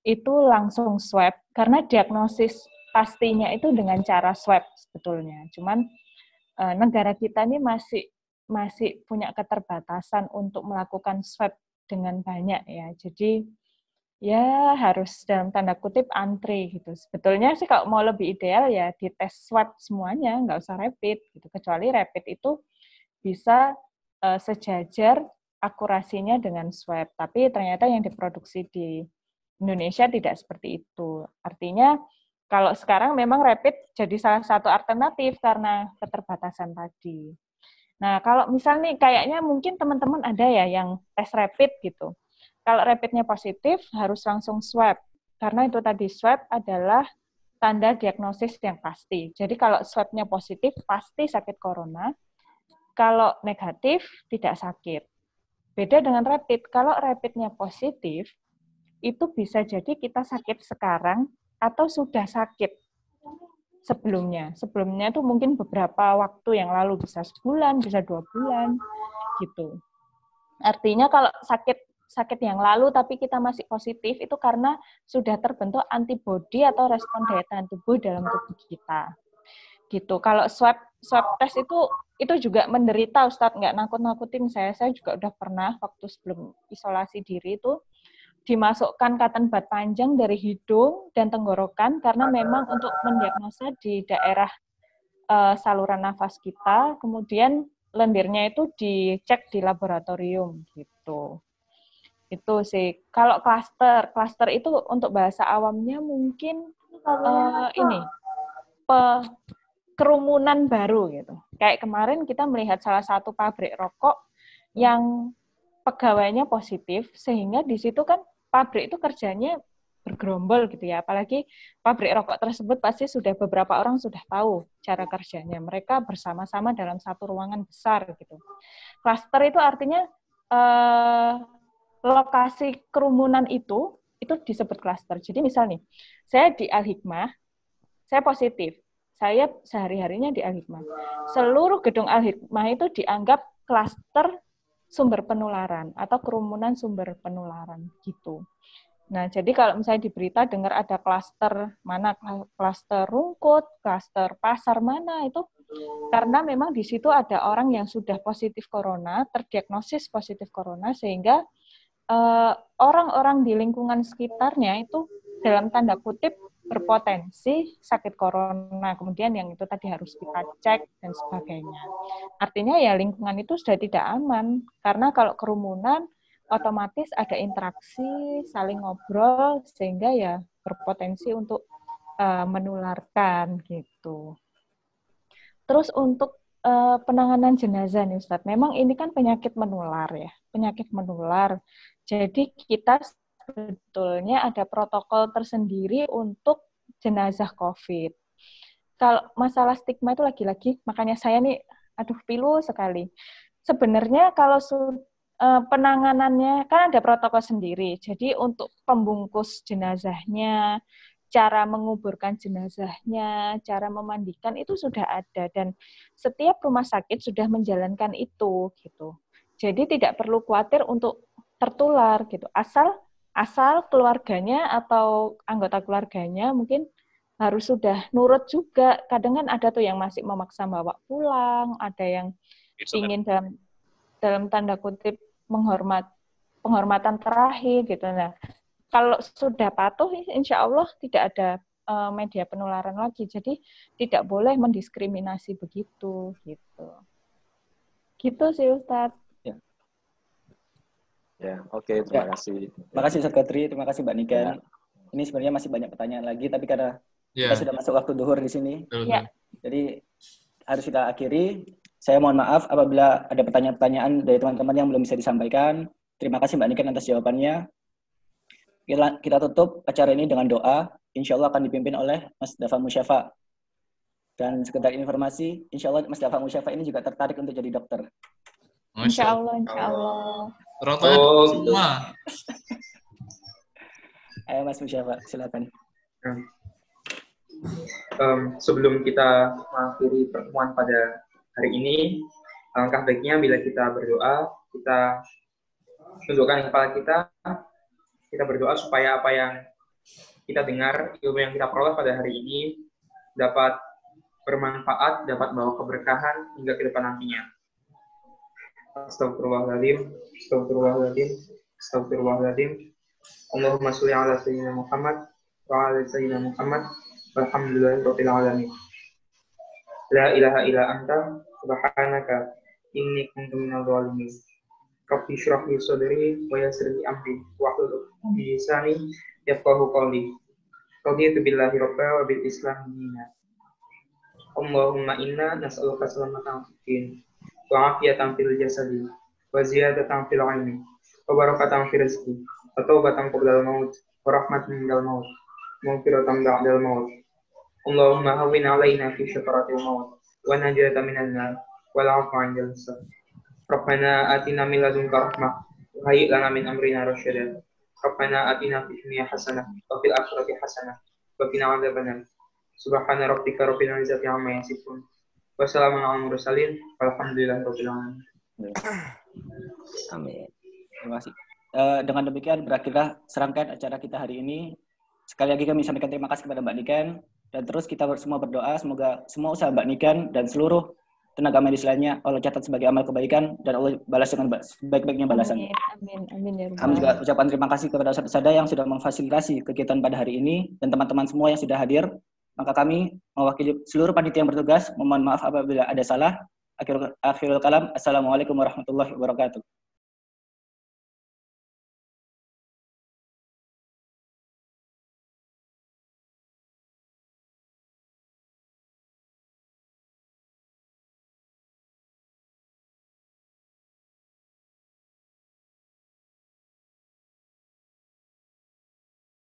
itu langsung swab, karena diagnosis pastinya itu dengan cara swab sebetulnya. Cuman negara kita ini masih punya keterbatasan untuk melakukan swab dengan banyak ya. Jadi ya harus dalam tanda kutip antri gitu. Sebetulnya sih kalau mau lebih ideal ya dites swab semuanya, nggak usah rapid gitu. Kecuali rapid itu bisa sejajar akurasinya dengan swab. Tapi ternyata yang diproduksi di Indonesia tidak seperti itu. Artinya kalau sekarang memang rapid jadi salah satu alternatif karena keterbatasan tadi. Nah, kalau misalnya kayaknya mungkin teman-teman ada ya yang tes rapid gitu. Kalau rapidnya positif, harus langsung swab. Karena itu tadi swab adalah tanda diagnosis yang pasti. Jadi kalau swabnya positif, pasti sakit corona. Kalau negatif, tidak sakit. Beda dengan rapid. Kalau rapidnya positif, itu bisa jadi kita sakit sekarang atau sudah sakit sebelumnya. Sebelumnya itu mungkin beberapa waktu yang lalu, bisa sebulan, bisa 2 bulan, gitu. Artinya kalau sakit yang lalu tapi kita masih positif, itu karena sudah terbentuk antibodi atau respon daya tahan tubuh dalam tubuh kita. Gitu. Kalau swab test itu juga menderita, Ustadz, nggak nakut-nakutin saya juga udah pernah waktu sebelum isolasi diri itu dimasukkan cotton bud panjang dari hidung dan tenggorokan karena memang untuk mendiagnosa di daerah saluran nafas kita, kemudian lendirnya itu dicek di laboratorium gitu. Itu sih. Kalau klaster itu untuk bahasa awamnya mungkin kerumunan baru gitu. Kayak kemarin kita melihat salah satu pabrik rokok yang pegawainya positif, sehingga di situ kan pabrik itu kerjanya bergerombol gitu ya. Apalagi pabrik rokok tersebut pasti sudah beberapa orang sudah tahu cara kerjanya. Mereka bersama-sama dalam satu ruangan besar gitu. Klaster itu artinya lokasi kerumunan itu disebut klaster. Jadi misal nih, saya di Al-Hikmah, saya positif. Saya sehari-harinya di Al-Hikmah. Seluruh gedung Al-Hikmah itu dianggap klaster sumber penularan atau kerumunan sumber penularan gitu. Nah, jadi kalau misalnya di berita dengar ada klaster mana, klaster Rungkut, klaster pasar mana, itu karena memang di situ ada orang yang sudah positif corona, terdiagnosis positif corona, sehingga orang-orang di lingkungan sekitarnya itu dalam tanda kutip berpotensi sakit corona, kemudian yang itu tadi harus kita cek dan sebagainya. Artinya ya lingkungan itu sudah tidak aman, karena kalau kerumunan otomatis ada interaksi, saling ngobrol, sehingga ya berpotensi untuk menularkan gitu. Terus untuk penanganan jenazah nih Ustadz, memang ini kan penyakit menular ya, penyakit menular. Jadi kita sebetulnya ada protokol tersendiri untuk jenazah COVID. Kalau masalah stigma itu lagi-lagi, makanya saya nih, pilu sekali. Sebenarnya kalau penanganannya kan ada protokol sendiri. Jadi untuk pembungkus jenazahnya, cara menguburkan jenazahnya, cara memandikan itu sudah ada dan setiap rumah sakit sudah menjalankan itu gitu. Jadi tidak perlu khawatir untuk tertular gitu. Asal keluarganya atau anggota keluarganya mungkin harus sudah nurut juga. Kadang kan ada tuh yang masih memaksa bawa pulang, ada yang ingin dalam tanda kutip penghormatan terakhir gitu. Nah, kalau sudah patuh, insya Allah tidak ada media penularan lagi. Jadi tidak boleh mendiskriminasi begitu gitu. Gitu sih Ustadz. Ya, oke, terima kasih. Terima kasih Ustadz Katri, terima kasih Mbak Niken. Ya. Ini sebenarnya masih banyak pertanyaan lagi, tapi karena kita sudah masuk waktu duhur di sini, jadi harus kita akhiri. Saya mohon maaf apabila ada pertanyaan-pertanyaan dari teman-teman yang belum bisa disampaikan. Terima kasih Mbak Niken atas jawabannya. Kita tutup acara ini dengan doa. Insya Allah akan dipimpin oleh Mas Dafa Musyafa. Dan sekedar informasi, insya Allah Mas Dafa Musyafa ini juga tertarik untuk jadi dokter. Insya Allah, insya Allah. Semua. Ayo Mas Musyafa, silakan. Sebelum kita mengakhiri pertemuan pada hari ini, alangkah baiknya bila kita berdoa, kita tundukkan kepala kita berdoa supaya apa yang kita dengar, ilmu yang kita peroleh pada hari ini dapat bermanfaat, dapat membawa keberkahan hingga ke depan nantinya. Astagfirullahaladzim, astagfirullahaladzim, astagfirullahaladzim. Allahumma sholli ala sayyidina Muhammad wa ala sayyidina Muhammad walhamdulillahirabbil alamin. La ilaha illa anta subhanaka inni kuntu minadh dhalimin. Rabbi shrah li sadri wa yassir li amri wahlul 'uqdatam min lisani yafqahu qawli. Raditu billahi rabban wa bil islam dinan. Allahumma inna nas'aluka salamatan fid din wa afiyatan fil jasadi wa ziyadatan fil 'ilmi wa barakatan fil rizqi wa taubatan qabla al-maut wa rahmatan minal maut wa maghfiratan ba'dal maut. Allahumma hawwin 'alaina fi syakaratil maut wa najatan minan nar wa 'afwan 'inda al-hisab. Rabbana atina min ladunka rahmah wa hayyi' lana min amrina rasyada. Rabbana atina fid dunya hasanah wa fil akhirati hasanah wa qina 'adzabannar. Subhana rabbika rabbil izzati 'amma yasifun. Wassalamu ala mursalin walhamdulillahirabbil alamin. Amin. Terima kasih. Dengan demikian berakhirlah serangkaian acara kita hari ini. Sekali lagi kami sampaikan terima kasih kepada Mbak Niken dan terus kita semua berdoa semoga semua usaha Mbak Niken dan seluruh tenaga medis lainnya Allah catat sebagai amal kebaikan dan Allah balas dengan sebaik-baiknya balasan. Amin. Amin ya Rabbal. Kami juga ucapkan terima kasih kepada ustaz-ustazah yang sudah memfasilitasi kegiatan pada hari ini dan teman-teman semua yang sudah hadir. Maka kami mewakili seluruh panitia yang bertugas, mohon maaf apabila ada salah. Akhirul kalam, assalamualaikum warahmatullahi wabarakatuh.